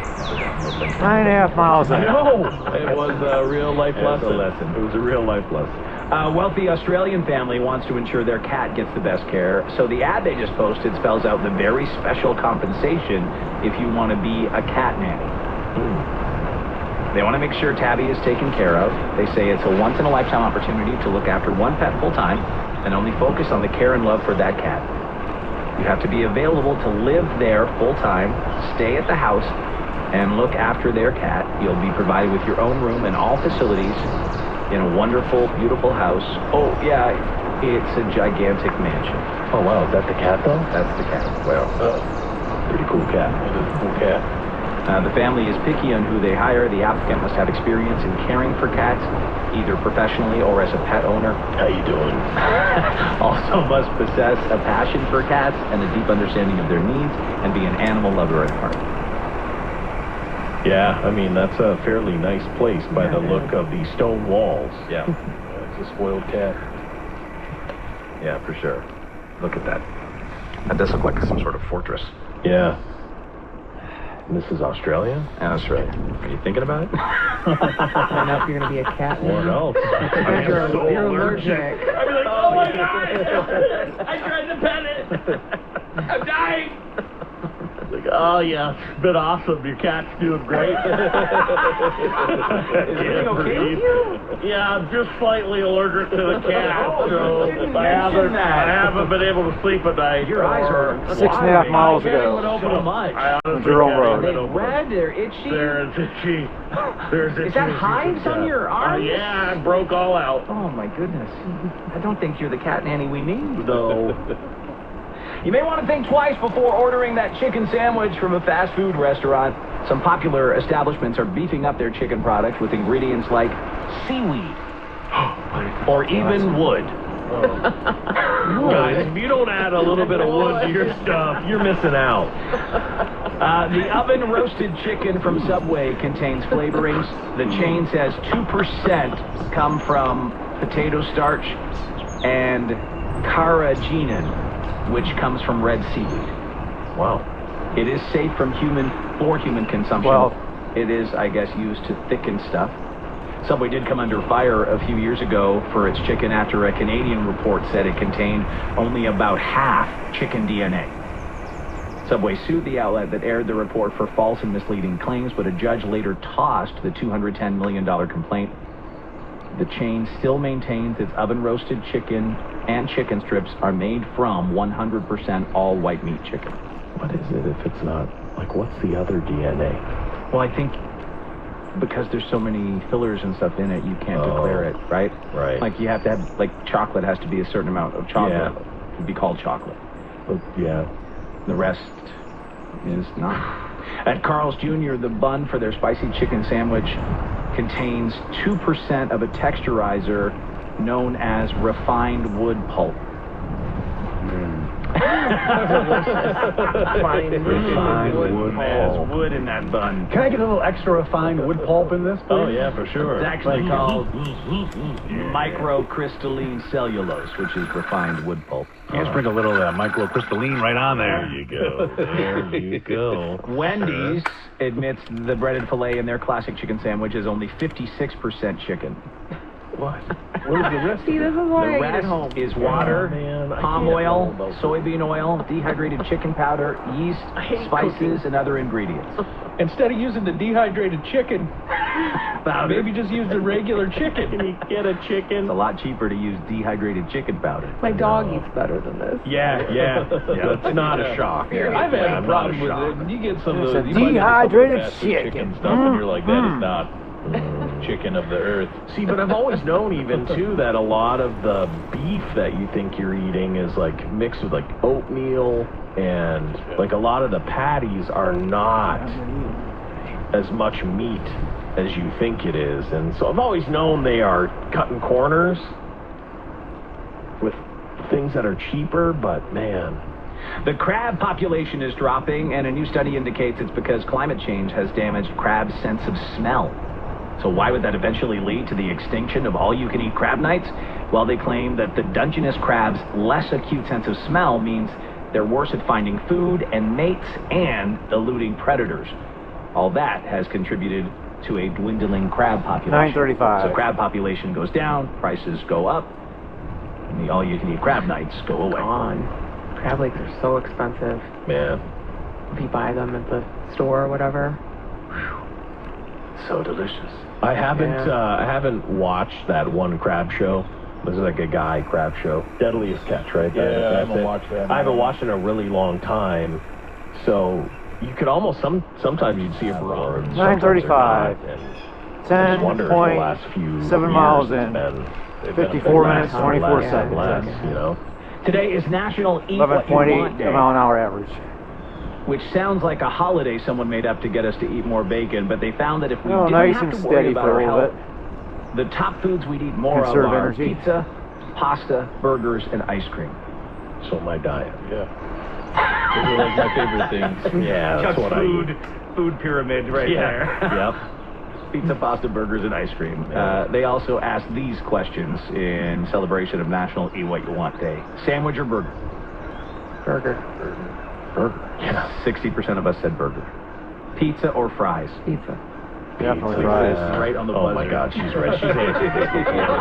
9.5 miles an hour. No, it was a real life lesson. It was a real life lesson. A wealthy Australian family wants to ensure their cat gets the best care, so the ad they just posted spells out the very special compensation if you want to be a cat nanny. They want to make sure Tabby is taken care of. They say it's a once-in-a-lifetime opportunity to look after one pet full-time and only focus on the care and love for that cat. You have to be available to live there full-time, stay at the house, and look after their cat. You'll be provided with your own room and all facilities in a wonderful, beautiful house. Oh, yeah, it's a gigantic mansion. Oh, wow, is that the cat, though? That's the cat. Well, pretty cool cat. It is a cool cat. The family is picky on who they hire. The applicant must have experience in caring for cats, either professionally or as a pet owner. How you doing? Also must possess a passion for cats and a deep understanding of their needs and be an animal lover at heart. Yeah, I mean, that's a fairly nice place by the look of the stone walls. Yeah. It's a spoiled cat. Yeah, for sure. Look at that. That does look like some sort of fortress. Yeah. And this is Australia? Australia. Are you thinking about it? I don't know if you're going to be a cat. What else? You're allergic. I'd be like, "Oh my God! I tried to pet it! I'm dying!" Like, "Oh yeah, it's been awesome. Your cat's doing great." Is everything okay with you? Yeah, I'm just slightly allergic to the cat, Oh, so you didn't I mention that. haven't been able to sleep at night. Your eyes are 6.5 miles I can't ago. even open them. I honestly Jerome can't Road. even open them. Red, they're itchy. There's itchy. There's itchy. Is that hives on your arms? Yeah, it broke all out. Oh my goodness. I don't think you're the cat nanny we need. No. You may want to think twice before ordering that chicken sandwich from a fast food restaurant. Some popular establishments are beefing up their chicken products with ingredients like seaweed or even wood. Guys, if you don't add a little bit of wood to your stuff, you're missing out. The oven roasted chicken from Subway contains flavorings. The chain says 2% come from potato starch and carrageenan, which comes from red seaweed. Wow. It is safe for human consumption. Well, it is, I guess, used to thicken stuff. Subway did come under fire a few years ago for its chicken after a Canadian report said it contained only about half chicken DNA. Subway sued the outlet that aired the report for false and misleading claims, but a judge later tossed the $210 million complaint. The chain still maintains its oven-roasted chicken and chicken strips are made from 100% all-white meat chicken. What is it if it's not? Like, what's the other DNA? Well, I think because there's so many fillers and stuff in it, you can't declare it, right? Right. Like, you have to have, like, chocolate has to be a certain amount of chocolate to be called chocolate. Yeah. The rest is not. At Carl's Jr., the bun for their spicy chicken sandwich contains 2% of a texturizer known as refined wood pulp. Refined wood pulp. Wood in that bun. Can I get a little extra refined wood pulp in this, please? Oh, yeah, for sure. It's actually called microcrystalline cellulose, which is refined wood pulp. You sprinkle a little microcrystalline right on there. There you go. There you go. Wendy's admits the breaded filet in their classic chicken sandwich is only 56% chicken. What? What is the rest? See, this is why The I eat at home. rest is water, palm oil, soybean oil, dehydrated chicken powder, yeast, spices, and other ingredients. Instead of using the dehydrated chicken, maybe just use the regular chicken. Can you get a chicken? It's a lot cheaper to use dehydrated chicken powder. My dog eats better than this. Yeah. It's not a shock. I've had a problem with it. You get some of those dehydrated chicken stuff, and you're like, that is not chicken of the earth. See, but I've always known even too that a lot of the beef that you think you're eating is like mixed with like oatmeal, and like a lot of the patties are not as much meat as you think it is. And so I've always known they are cutting corners with things that are cheaper, but man. The crab population is dropping, and a new study indicates it's because climate change has damaged crabs' sense of smell. So why would that eventually lead to the extinction of all-you-can-eat crab nights? Well, they claim that the Dungeness crab's less acute sense of smell means they're worse at finding food and mates and eluding predators. All that has contributed to a dwindling crab population. 9:35. So crab population goes down, prices go up, and the all-you-can-eat crab nights go away. Crab legs are so expensive. Man. If you buy them at the store or whatever. So delicious. I haven't watched that one crab show. This is like a guy crab show. Deadliest Catch, right? Yeah, I That's haven't it. watched that. I haven't watched it in a really long time. So you could almost sometimes you'd see a bird. 9:35. 10.7 miles in. 54 minutes, 24 seconds. Less, you know. Today is National Eat What You 11.8 Want Day, mile an hour average. which sounds like a holiday someone made up to get us to eat more bacon, but they found that if we didn't nice have and to worry steady about for our a little health, bit. the top foods we'd eat more Conserve of are energy. pizza, pasta, burgers, and ice cream. So my diet. Yeah. Those are like my favorite things. Yeah, that's Just what food pyramid right there. Yep. Pizza, pasta, burgers, and ice cream. They also asked these questions in celebration of National Eat What You Want Day. Sandwich or burger? Burger. Burger. Yeah. 60% of us said burger. Pizza or fries? Pizza. Definitely fries. Right on the Oh buzzer. my God, she's right. She's answered this before.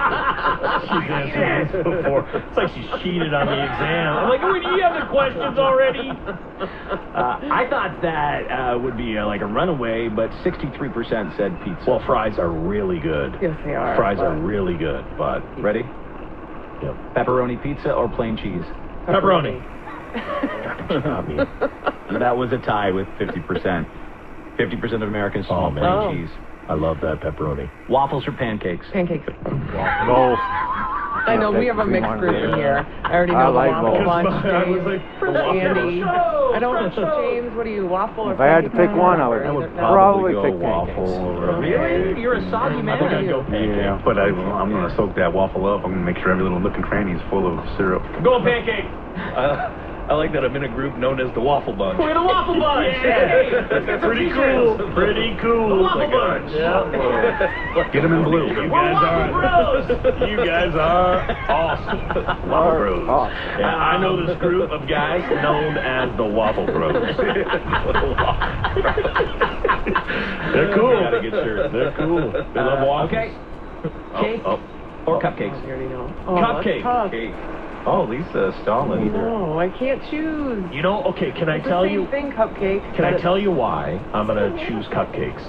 She's answered this before. It's like she's cheated on the exam. I'm like, wait, do you have the questions already? I thought that would be like a runaway, but 63% said pizza. Well, fries are really good. Yes, they are. Fries are really good, but Ready? Yep. Pepperoni pizza or plain cheese? Pepperoni. That was a tie with 50%. 50% of Americans saw plain cheese. I love that pepperoni. Waffles or pancakes? Pancakes. Both. I know, we have a mixed group in here. I already know the like waffle both. bunch, I was like, Andy. I don't know, James, what do you, waffle or If I had to pancake? pick one, I would probably go pick waffle pancakes. over Really? You're a soggy man? I think I'd go pancake. Yeah, but I'm going to soak that waffle up. I'm going to make sure every little nook and cranny is full of syrup. Go pancake! I like that I'm in a group known as the Waffle Bunch. We're the Waffle Bunch! That's pretty cool. Pretty cool. The Waffle Bunch! Get them in blue. You guys are awesome. Waffle Bros. Awesome. Yeah, I know this group of guys known as the Waffle Bros. They're cool. Gotta get shirts. They're cool. They love waffles. Okay, Cake or cupcakes? I already know. Oh, Cupcake. That's tough. Cake. Oh, Lisa Stalin. No, I can't choose. You know, okay, can I It's tell the same you? thing, cupcake. Can I tell you why I'm gonna choose cupcakes?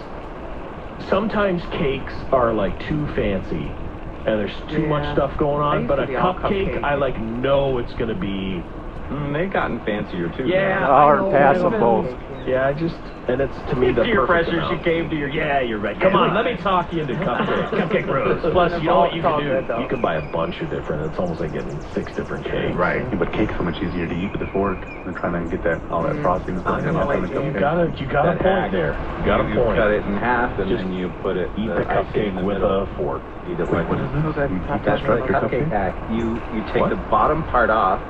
Sometimes cakes are like too fancy, and there's too much Yeah. stuff going I on. used But to a be all cupcake, cupcake. I like know it's gonna be. They've gotten fancier too. Yeah, Or pass them both. Yeah, I just, and it's to me the Peer perfect pressure, amount. she came to your, you're right. Come on, let me talk you into cupcakes. Cupcake Rose. Plus, you know what you It's all can good, do? though. You can buy a bunch of different. It's almost like getting 6 different cakes. Right, but cake's so much easier to eat with a fork than trying to get all that frosting and stuff. You got a point there. You got a You point. cut it in half and Just then you put it. Eat the icing in cupcake with middle. a fork. Eat it like What is this? You That's construct the your cupcake cupcake? hack. You take What? the bottom part off,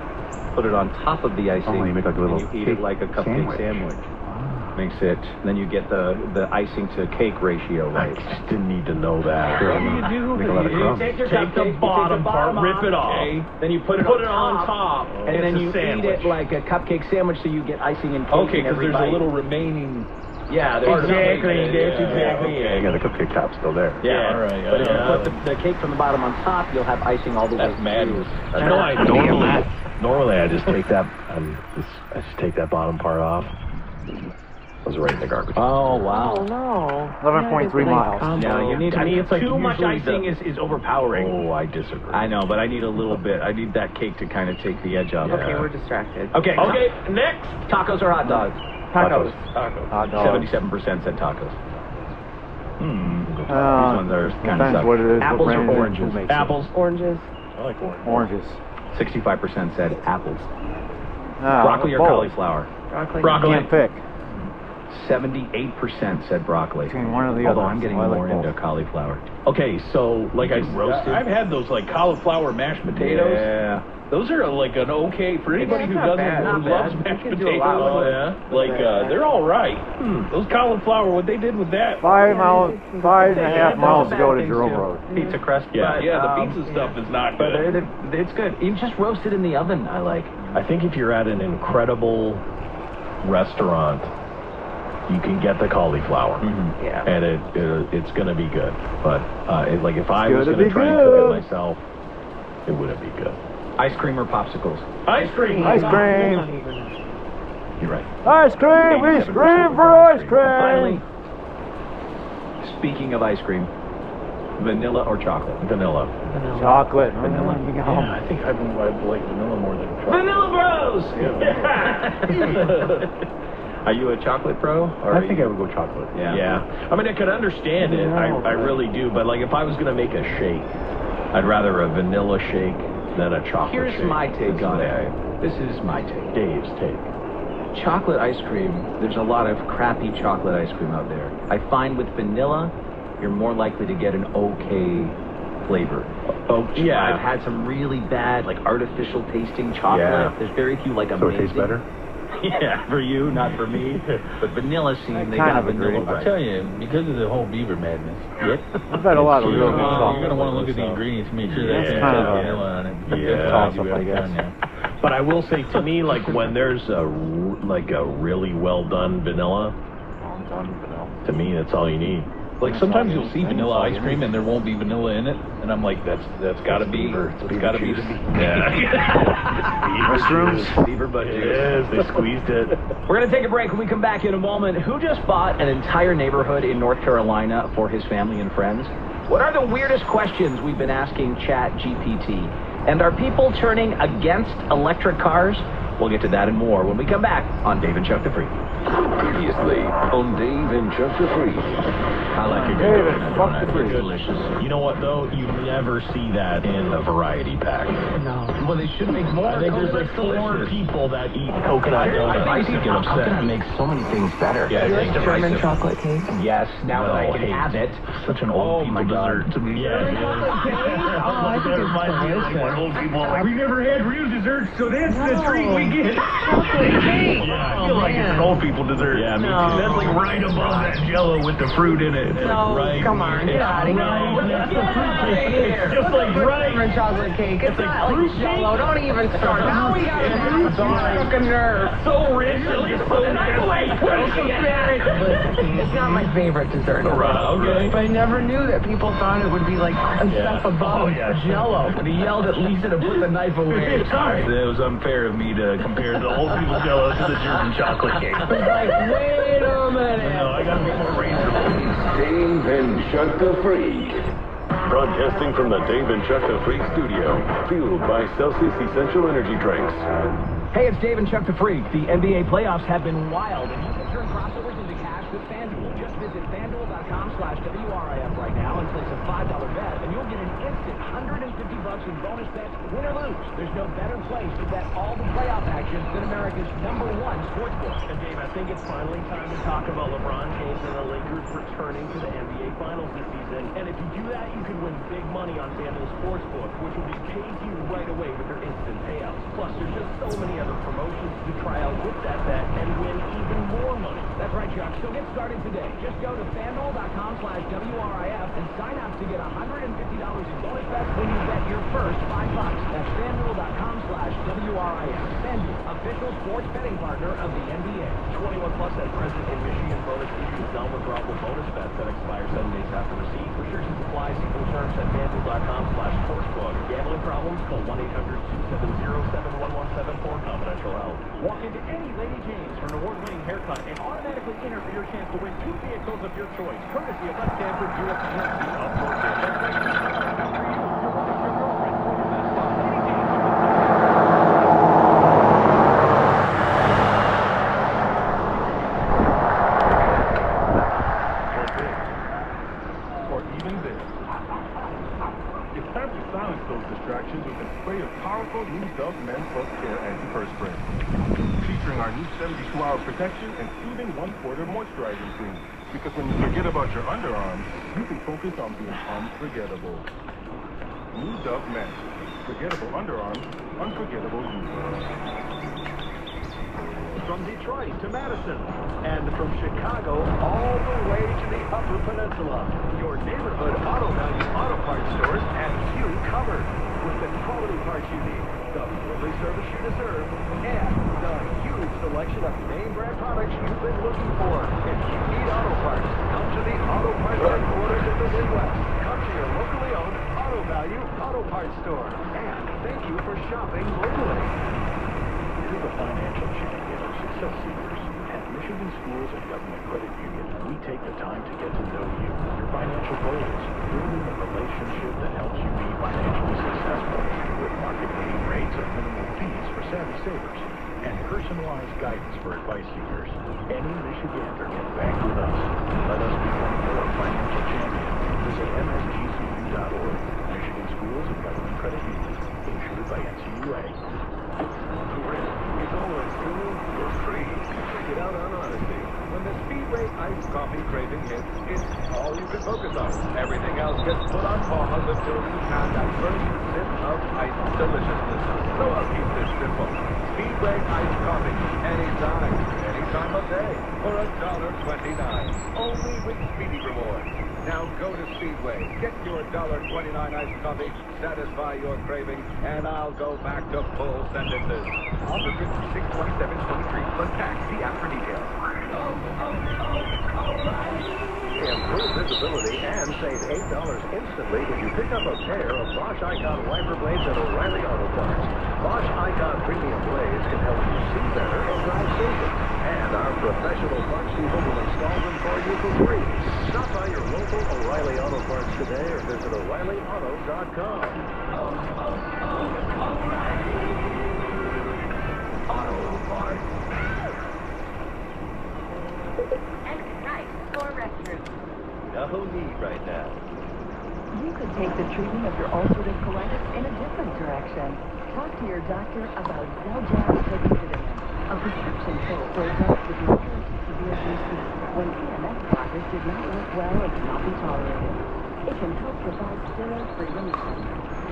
put it on top of the icing, Oh, you make like a little and you eat cake it like a cupcake sandwich. Makes it. Then you get the icing to cake ratio I right. just didn't need to know that. What do you do? Make a lot of crumbs. Take your Take the cupcake, bottom part, off, rip it off. okay? Then you put it on top, and It's then a you eat sandwich. it like a cupcake sandwich, so you get icing and cake. Okay, in because every there's a bite. little remaining. Yeah, there's Exactly, that's yeah, exactly okay. it. Yeah, the cupcake top's still there. Yeah, all right, but if you yeah. put the cake from the bottom on top, you'll have icing all the way That's madness. through. You know, I normally I just take that. I just take that bottom part off. It was right in the garbage. Oh wow. Oh, no. 11.3 miles. Yeah, you need To me, it's like too much usually icing is overpowering. Oh, I disagree. I know, but I need a little bit. I need that cake to kind of take the edge off. Okay, we're distracted. Okay. Next. Tacos or hot dogs? Tacos. Hot dog. 77% said tacos. These Uh, ones are kind of depends suck. what it is. Apples what or brand it is, oranges? who makes it. Apples. Oranges. I like orange. Oranges. 65% said apples. Ah, Broccoli or both. cauliflower? Broccoli. Broccoli. Can't pick. 78% said broccoli. Between one or the Although other. I'm getting So I like more both. into cauliflower. Okay, so like I roasted. I've had those like cauliflower mashed potatoes. Yeah. Those are like an okay for anybody who not doesn't bad, who not loves bad. mashed You can do a lot potatoes. with Yeah, it. like they're all right. Those cauliflower, what they did with that. 5.5 miles to go to Jerome Road. Pizza crust. Yeah, but, yeah, the pizza stuff is not But good. it's good. You just roast it in the oven. I like. I think if you're at an incredible restaurant, you can get the cauliflower, Yeah. and it's gonna be good. But like if I was gonna gonna be try and cook good. it myself, it wouldn't be good. Ice cream or popsicles? Ice cream. Ice cream. You're right. Ice cream. We scream for ice Finally, cream. speaking of ice cream, vanilla or chocolate? Vanilla. Chocolate. Vanilla. Yeah, I think I like vanilla more than chocolate. Vanilla Bros! Are you a chocolate pro? Or I think I would go chocolate. Yeah. Yeah. I mean, I could understand it. I really do. But like, if I was gonna make a shake, I'd rather a vanilla shake than a chocolate Here's shake. my take on it. This is my take. Dave's take. Chocolate ice cream, there's a lot of crappy chocolate ice cream out there. I find with vanilla, you're more likely to get an okay flavor. Oh, yeah. I've had some really bad, like artificial tasting chocolate. Yeah. There's very few like So amazing. it tastes better? Yeah, for you, not for me. But vanilla scene, they kind got of agree. vanilla I right. tell you, because of the whole beaver madness. Yep. I've had a lot of You're real good gonna chocolate. want to look at the ingredients to make sure That's that kind of a- vanilla on it. Yeah. Toss-up, I guess. But I will say, to me, like when there's a really well done vanilla, to me that's all you need. Like sometimes you'll see vanilla ice cream and there won't be vanilla in it, and I'm like, that's got to be, it's got to be the. Mushrooms. Beaver butt juice. Yes, they squeezed it. We're going to take a break. When we come back in a moment, who just bought an entire neighborhood in North Carolina for his family and friends? What are the weirdest questions we've been asking ChatGPT? And are people turning against electric cars? We'll get to that and more when we come back on Dave and Chuck the Freak. Previously on Dave and Chuck the Freak. I like a Dave good and donut. Chuck the Freak. Delicious. You know what though? You never see that in a variety pack. No. Well, they should make more. I think there's like 4 people that eat coconut donuts. I think get upset. coconut makes so many things better. Yeah, You it's like German divisive. chocolate cake? Yes, now that I No, can hey, have it. Such an old people dessert to me. Yeah, it is. Oh, I think it's delicious. Old people We never had real dessert, so that's the treat we get. Chocolate cake. Yeah, Oh, man. old people dessert. Yeah, me No. too. That's like right above that Jello with the fruit in it. It's No, like right come on, get out of here. Right. Get out of here. It's just like right. Cinnamon chocolate cake. It's like not like fruit Jello. Don't even start. Now we gotta have some fucking nerve. So rich. It's so It's not my favorite dessert. Okay. But I never knew that people thought it would be like a step above Jello. And he yelled at Lisa to put the knife away. Sorry. It was unfair of me to compare the old people's Jello to the German chocolate cake. It's like, wait a minute. No, I gotta be more razor. Dave and Chuck the Freak. Broadcasting from the Dave and Chuck the Freak studio. Fueled by Celsius Essential Energy Drinks. Hey, it's Dave and Chuck the Freak. The NBA playoffs have been wild, and you can turn crossovers into cash with FanDuel. Just visit FanDuel.com/WRIF right now and place a $5 bet, and you'll get an instant $150 in bonus bets, win or lose. There's no better place to bet all the playoff action than America's #1 sportsbook. And Dave, I think it's finally time to talk about LeBron James and the Lakers returning to the NBA Finals this season. And if you do that, you can win big money on FanDuel Sportsbook, which will be paid to you right away with their instant payouts. Plus, there's just so many other promotions to try out with that bet and win even more money. That's right, Chuck. So get started today. Just go to FanDuel.com/WRIF and sign up to get $150 in bonus bets when you bet your first $5. That's FanDuel.com/WRIF. FanDuel, official sports betting partner of the NBA. 21 plus at present in Michigan. Bonus issues non-withdrawable bonus bets that expire 7 days after receipt. Restrictions apply. See full terms at FanDuel.com/sportsbook. Gambling problems? Call 1-800-270-7117 for confidential help. Walk into any Lady James for an award-winning haircut and automatically enter for your chance to win 2 vehicles of your choice, courtesy of West Stanford US GMC of Georgia. With a spray of powerful new Dove Men Plus Care Anti-Perspirant. Featuring our new 72-hour protection and soothing 1/4 moisturizing cream. Because when you forget about your underarms, you can focus on being unforgettable. New Dove Men. Forgettable underarms, unforgettable you. From Detroit to Madison, and from Chicago all the way to the Upper Peninsula, your neighborhood Auto Value Auto Parts stores have you covered. With the quality parts you need, the friendly service you deserve, and the huge selection of name brand products you've been looking for. If you need auto parts, come to the Auto Parts headquarters in the Midwest. Come to your locally owned Auto Value Auto Parts store. And thank you for shopping locally. You're the financial champion of success seekers. At Michigan Schools and Government Credit Union, we take the time to get to know you, your financial goals, building a relationship that helps you be financially successful with market-leading rates and minimal fees for savvy savers and personalized guidance for advice seekers. Any Michigander can bank with us. Let us become your financial champion. Visit msgcu.org. Michigan Schools and Government Credit Union, insured by NCUA. It's always cool for free. Check it out on Odyssey. When the Speedway iced coffee craving hits, it's all you can focus on. Everything else gets put on pause until you have that first sip of iced deliciousness. So I'll keep this simple. Speedway iced coffee. Anytime. Any time of day. For $1.29. Only with Speedy Rewards. Now go to Speedway. Get your $1.29 iced coffee. Satisfy your craving. And I'll go back to full sentences. Offer good for 6/27/23 plus tax. See app for details. Improve visibility and save $8 instantly when you pick up a pair of Bosch Icon wiper blades at O'Reilly Auto Parts. Bosch Icon Premium Blades can help you see better and drive safer. And our professional parts people will install them for you for free. Stop by your local O'Reilly Auto Parts today or visit O'ReillyAuto.com. Auto Parts. Exit right for restroom. No need right now. You could take the treatment of your ulcerative colitis in a different direction. Talk to your doctor about Zeljaz Tobevibin, a prescription pill for adults with moderate to severe UC when PMS blockers did not work well and cannot be tolerated. It can help provide steroid-free remission.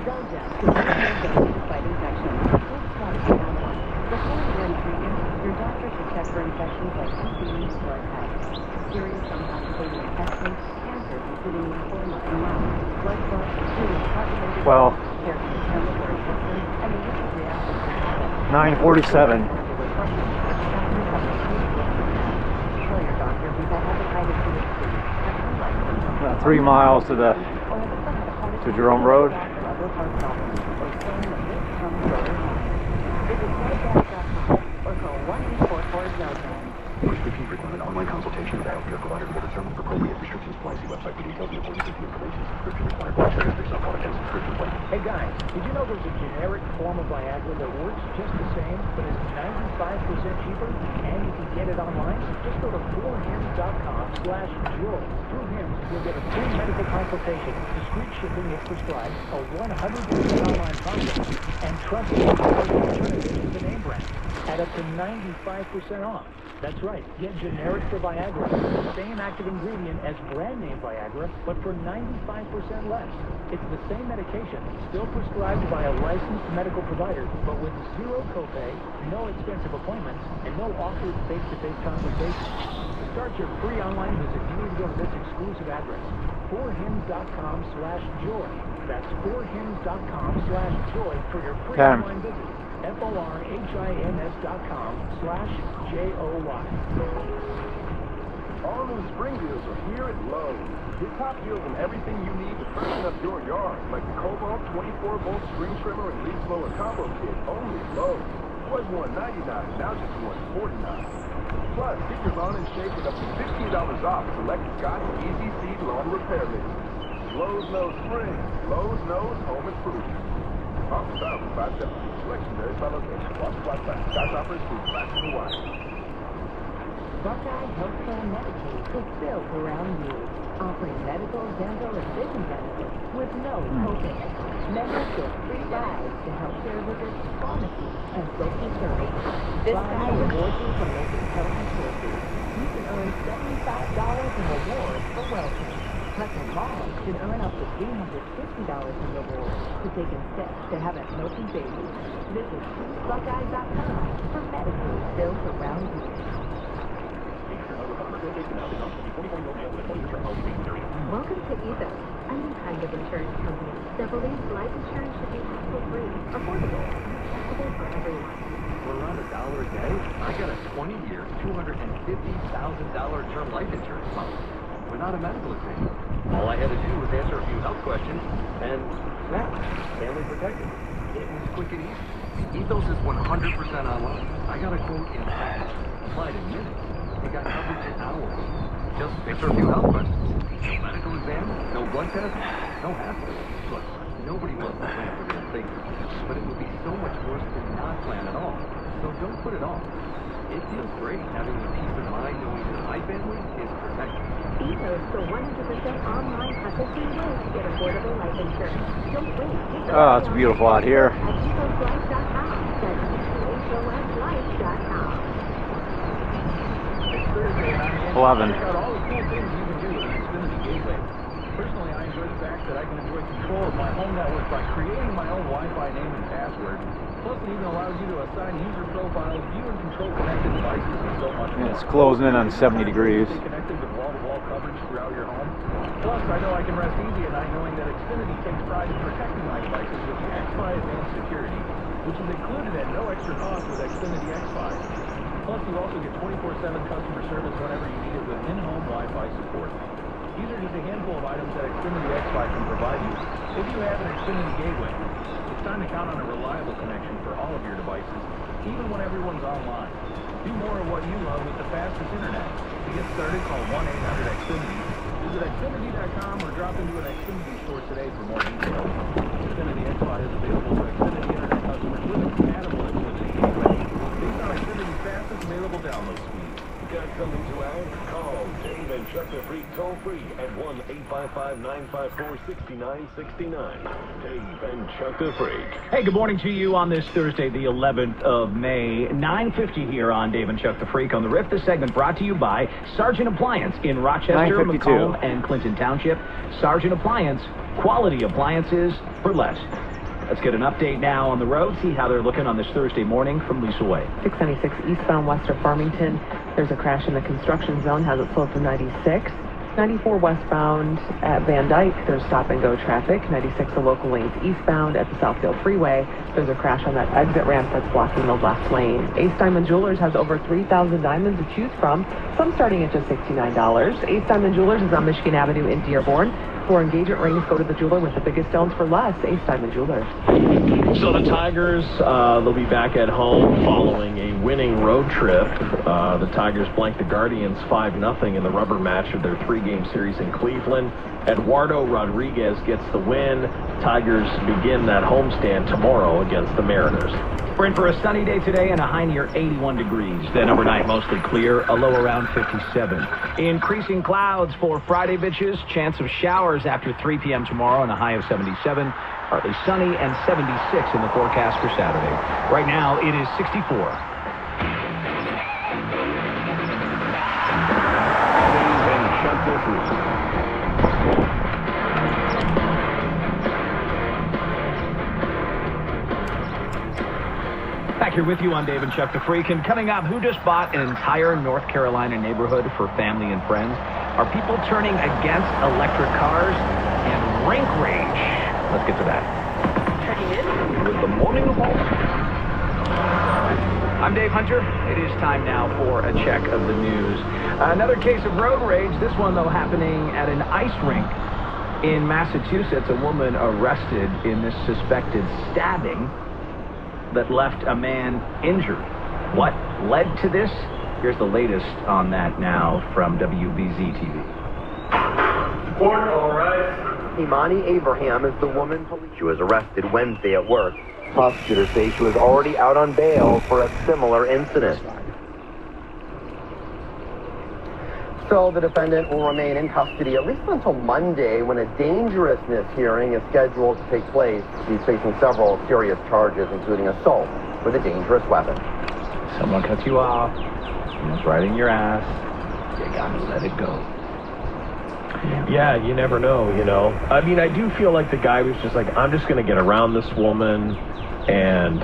Zeljaz can help your body to fight infections. Let's talk to someone. Before you end treatment, your doctor should check for infections like TB or hepatitis, serious uncomplicated infections, cancers including lymphoma and lung, blood clots, including cartilage, Well, inflammatory symptoms, and allergic reactions to habit. 9:47. Tell your doctor if you've had hepatitis B or C, have flu like symptoms, About 3 miles to Jerome Road. Prescriptions require an online consultation with a healthcare provider will determine appropriate restrictions apply. See website for details and important safety information. Subscription required. Watch your product and subscription plan. Hey guys, did you know there's a generic form of Viagra that works just the same, but is 95% cheaper? And you can get it online? Just go to 4hims.com/Joel. Through Hims, you'll get a free medical consultation, discreet shipping if prescribed, a 100% online process, and trusted alternatives to the name brand at up to 95% off. That's right, get generic for Viagra, the same active ingredient as brand name Viagra, but for 95% less. It's the same medication, still prescribed by a licensed medical provider, but with zero copay, no expensive appointments, and no awkward face-to-face consultations. To start your free online visit, you need to go to this exclusive address, 4hims.com/joy. That's 4hims.com/joy for your free online visit. FORHIMS.com/JOY. All new spring deals are here at Lowe's. Get top deals on everything you need to freshen up your yard, like the Cobalt 24-volt string trimmer and leaf blower combo kit, only at Lowe's. Was $199, now just $149. Plus, get your lawn in shape with up to $15 off select Scotch Easy Seed Lawn Repair Mix. Lowe's knows spring. Lowe's knows home improvement. Offer valid for $5. Selection varies by location. Watch Scotch offers through Black and White. Buckeye Healthcare Medicaid is built around you, offering medical, dental, and vision benefits with no copay. Members get free rides to healthcare visits, pharmacy, and social service. This guy rewards you from local health sources. You can earn $75 in rewards for welcome. But your mom can earn up to $350 in rewards for taking steps to have a healthy baby. Visit Buckeye.com for Medicaid built around you. Welcome to Ethos, a new kind of insurance company that believes life insurance should be hassle-free, affordable, and accessible for everyone. For around $1 a day, I got a 20-year, $250,000 term life insurance policy without a medical exam. All I had to do was answer a few health questions, and snap, family protected. It was quick and easy. Ethos is 100% online. I got a quote in seconds, applied in minutes. It got coverage in hours. Just answer a few health questions. No medical exam, no blood test, no hassle. Look, nobody wants to plan for their things, but it would be so much worse to not plan at all. So don't put it off. It feels great having the peace of mind knowing that my family is protected. Ethos, the 100% online hassle-free way to get affordable life insurance. Don't wait. Oh, it's beautiful out here. At ethoslife.com. That's ethoslife.com. 11. Check out all the cool things you can do with an Xfinity gateway. Personally, I enjoy the fact that I can enjoy control of my home network by creating my own Wi-Fi name and password. Plus, it even allows you to assign user profiles, view and control connected devices, and so much more. It's closing in on 70 degrees. Connected with wall-to-wall coverage throughout your home. Plus, I know I can rest easy at night knowing that Xfinity takes pride in protecting my devices with the X-Fi Advanced Security, which is included at no extra cost with Xfinity X-Fi. Plus, you also get 24/7 customer service whenever you need it with in-home Wi-Fi support. These are just a handful of items that Xfinity X-Fi can provide you. If you have an Xfinity gateway, it's time to count on a reliable connection for all of your devices, even when everyone's online. Do more of what you love with the fastest internet. To get started, call 1-800-XFINITY. Visit Xfinity.com or drop into an Xfinity store today for more details. Xfinity X-Fi is available for Xfinity Internet customers with a compatible Xfinity gateway based on Xfinity's fastest available download speed. Got something to add? Call Dave and Chuck the Freak toll free at 1-855-954-6969. Dave and Chuck the Freak. Hey, good morning to you on this Thursday, the 11th of May, 9:50 here on Dave and Chuck the Freak on the Riff. This segment brought to you by Sargent Appliance in Rochester, Macomb, and Clinton Township. Sargent Appliance, quality appliances for less. Let's get an update now on the road, see how they're looking on this Thursday morning from Lisa Way. 696 eastbound west of Farmington. There's a crash in the construction zone, has it slowed from 96. 94 westbound at Van Dyke, there's stop-and-go traffic. 96 the local lanes eastbound at the Southfield Freeway. There's a crash on that exit ramp that's blocking the left lane. Ace Diamond Jewelers has over 3,000 diamonds to choose from, some starting at just $69. Ace Diamond Jewelers is on Michigan Avenue in Dearborn. For engagement rings, go to the jeweler with the biggest stones for less. Ace Diamond Jewelers. So the Tigers, they'll be back at home following a winning road trip. The Tigers blanked the Guardians 5-0 in the rubber match of their 3-game series in Cleveland. Eduardo Rodriguez gets the win. Tigers begin that homestand tomorrow against the Mariners. We're in for a sunny day today and a high near 81 degrees. Then overnight, mostly clear, a low around 57. Increasing clouds for Friday, bitches. Chance of showers after 3 p.m. tomorrow and a high of 77. Partly sunny and 76 in the forecast for Saturday. Right now, it is 64. Back here with you, I'm Dave and Chuck the Freak. And coming up, who just bought an entire North Carolina neighborhood for family and friends? Are people turning against electric cars and rink rage? Let's get to that. Checking in with the morning of all. I'm Dave Hunter. It is time now for a check of the news. Another case of road rage, this one, though, happening at an ice rink in Massachusetts. A woman arrested in this suspected stabbing that left a man injured. What led to this? Here's the latest on that now from WBZ TV. Report, all right. Imani Abraham is the woman. She was arrested Wednesday at work. Prosecutors say she was already out on bail for a similar incident. So the defendant will remain in custody at least until Monday, when a dangerousness hearing is scheduled to take place. He's facing several serious charges, including assault with a dangerous weapon. Someone cuts you off, and it's right in your ass. You gotta let it go. Yeah, you never know, you know. I mean, I do feel like the guy was just like, I'm just going to get around this woman and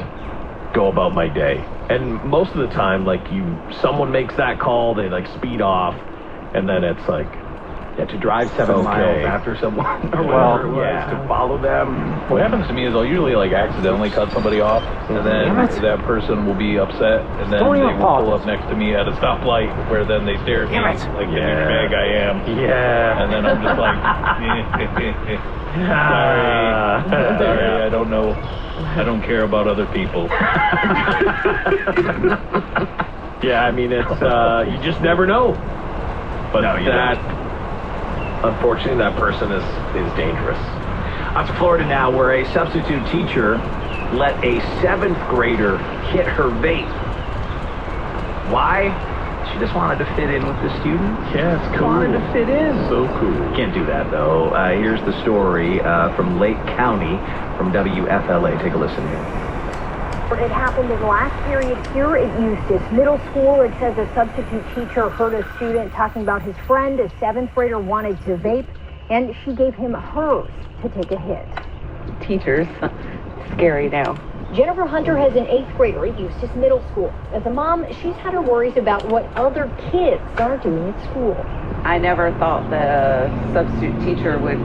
go about my day. And most of the time, like, someone makes that call, they, like, speed off, and then it's like, you have to drive 7 miles after someone, or whatever it was, to follow them. What happens to me is I'll usually, like, accidentally cut somebody off, and then that person will be upset, and then they will pull up next to me at a stoplight, where then they stare at me like the douchebag I am. Yeah. And then I'm just like, sorry, I don't know. I don't care about other people. Yeah, I mean, it's, you just never know. But no, unfortunately, that person is dangerous. On to Florida now, where a substitute teacher let a 7th grader hit her vape. Why? She just wanted to fit in with the students. Yeah, it's cool. Wanted to fit in. So cool. Can't do that, though. Here's the story from Lake County from WFLA. Take a listen here. It happened in the last period here at Eustis Middle School. It says a substitute teacher heard a student talking about his friend. A 7th grader wanted to vape, and she gave him hers to take a hit. Teachers, scary now. Jennifer Hunter has an 8th grader at Eustis Middle School. As a mom, she's had her worries about what other kids are doing at school. I never thought that a substitute teacher would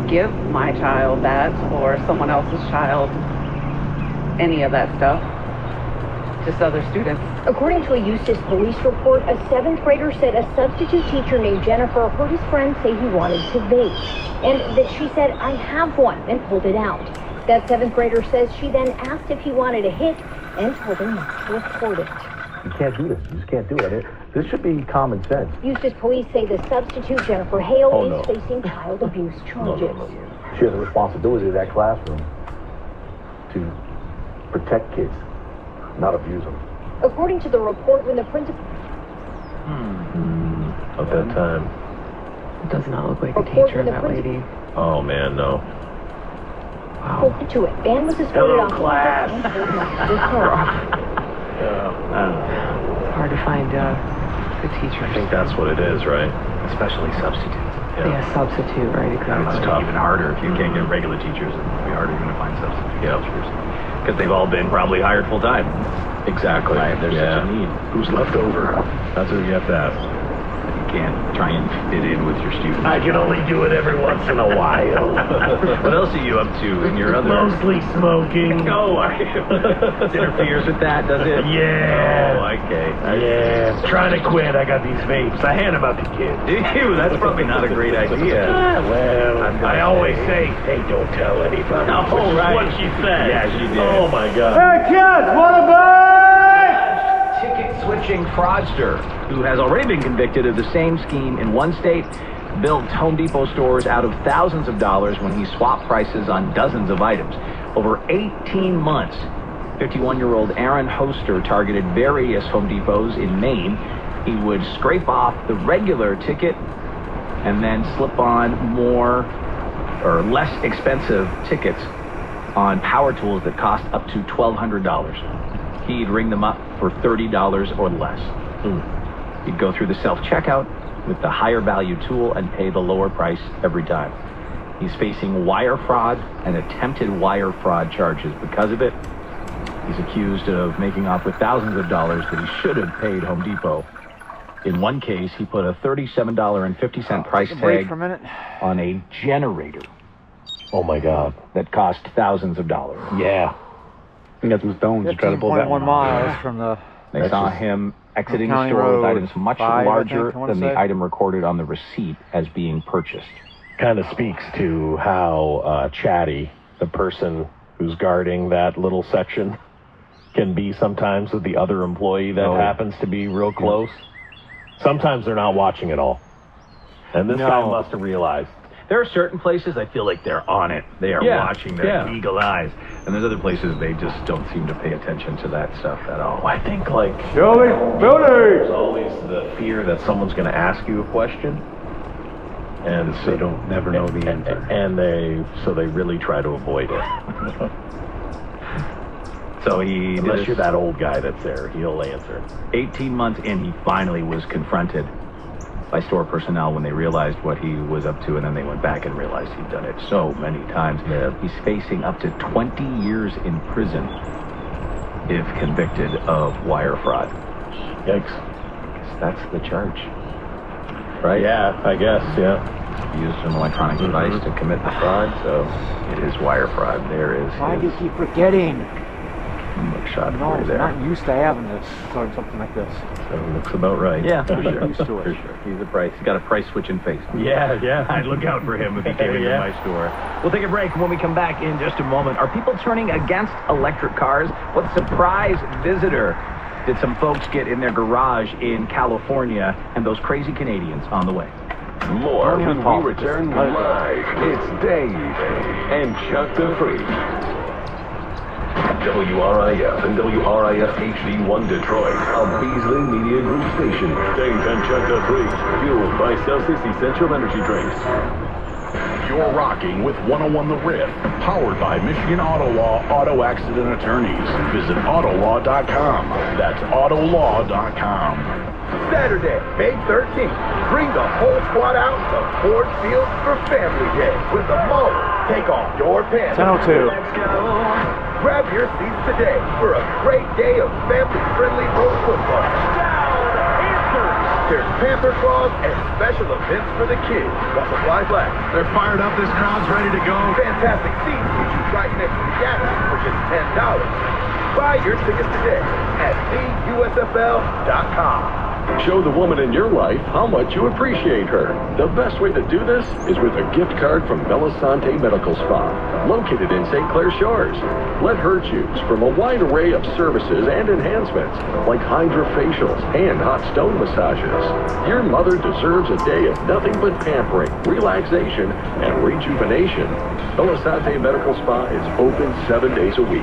give my child that, or someone else's child, any of that stuff, just other students. According to a Eustis police report, a 7th grader said a substitute teacher named Jennifer heard his friend say he wanted to vape, and that she said, "I have one," and pulled it out. That 7th grader says she then asked if he wanted a hit and told him not to report it. You can't do this. You just can't do it. This should be common sense. Eustis police say the substitute, Jennifer Hale, is facing child abuse charges. She has a responsibility to that classroom to protect kids, not abuse them. According to the report, when the principal... At that time. It does not look like a teacher, that lady. Oh, man, no. Wow. To it. Ban was escorted off class. Hard to find good teachers. I think that's what it is, right? Especially substitutes. Yeah, substitute, right? Exactly. It's tough. Even harder if you can't get regular teachers. It'll be harder even to find substitute teachers. Because they've all been probably hired full time. Exactly. Right? There's such a need. Who's left over? That's what you have to ask. You can't try and fit in with your students. I can only do it every once in a while. What else are you up to in your other... Mostly smoking. Oh, it interferes with that, does it? Yeah. Oh, okay. Yeah. Trying to quit. I got these vapes. I hand them out to kids. Ew, that's probably not a great idea. Well, I always say, hey, don't tell anybody. Oh, right. What she said. Yeah, she did. Oh, my God. Hey, kids, wanna buy? Ticket-switching fraudster who has already been convicted of the same scheme in one state built Home Depot stores out of thousands of dollars when he swapped prices on dozens of items. Over 18 months, 51-year-old Aaron Hoster targeted various Home Depots in Maine. He would scrape off the regular ticket and then slip on more or less expensive tickets on power tools that cost up to $1,200. He'd ring them up for $30 or less. He'd go through the self-checkout with the higher value tool and pay the lower price every time. He's facing wire fraud and attempted wire fraud charges because of it. He's accused of making off with thousands of dollars that he should have paid Home Depot. In one case, he put a $37.50 price tag on a generator. Oh, my God. That cost thousands of dollars. Yeah. You got some stones to try to pull that 15.1 miles from the... They saw him exiting the County store with Road items much 5, larger I wanna than say. the item recorded on the receipt as being purchased. Kind of speaks to how chatty the person who's guarding that little section can be sometimes with the other employee that happens to be real close. Sometimes they're not watching at all. And this guy must have realized. There are certain places I feel like they're on it. They are watching their eagle eyes. And there's other places they just don't seem to pay attention to that stuff at all. I think, like, Building! there's always the fear that someone's going to ask you a question. And so They don't never know the answer. And they really try to avoid it. So he... Unless you're that old guy that's there, he'll answer. 18 months in, he finally was confronted by store personnel when they realized what he was up to, and then they went back and realized he'd done it so many times. He's facing up to 20 years in prison if convicted of wire fraud. Yikes. That's the charge. Right? Yeah, I guess, yeah. He used an electronic device to commit the fraud, so it is wire fraud. There is Why do you keep forgetting? mugshot No, for you I'm there. not used to having this, or something like this. So it looks about right. Yeah, for sure. Used to it. For sure. He's a price. He's got a price switching face. Yeah. I'd look out for him if he came into Yeah. my store. We'll take a break. When we come back in just a moment, are people turning against electric cars? What surprise visitor did some folks get in their garage in California? And those crazy Canadians on the way. More when we return live. It's Dave and Chuck the Freak. WRIF and WRIF HD1 Detroit, a Beasley Media Group station. Dave and Chuck the Freak, fueled by Celsius Essential Energy Drinks. You're rocking with 101 The Riff, powered by Michigan Auto Law Auto Accident Attorneys. Visit autolaw.com. That's autolaw.com. Saturday, May 13th, bring the whole squad out to Ford Field for Family Day with the Mauler. Take off your pants. 10:02. Grab your seats today for a great day of family-friendly road football. There's Panther Claws and special events for the kids. While supplies last. They're fired up. This crowd's ready to go. Fantastic seats get you right next to the action for just $10. Buy your tickets today at theusfl.com. Show the woman in your life how much you appreciate her. The best way to do this is with a gift card from Belisante Medical Spa, located in St. Clair Shores. Let her choose from a wide array of services and enhancements, like hydrofacials and hot stone massages. Your mother deserves a day of nothing but pampering, relaxation, and rejuvenation. Belisante Medical Spa is open 7 days a week.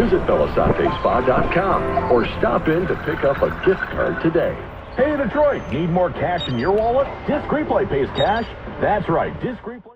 Visit BelisanteSpa.com or stop in to pick up a gift card today. Hey, Detroit, need more cash in your wallet? Disc Replay pays cash. That's right, Disc Replay.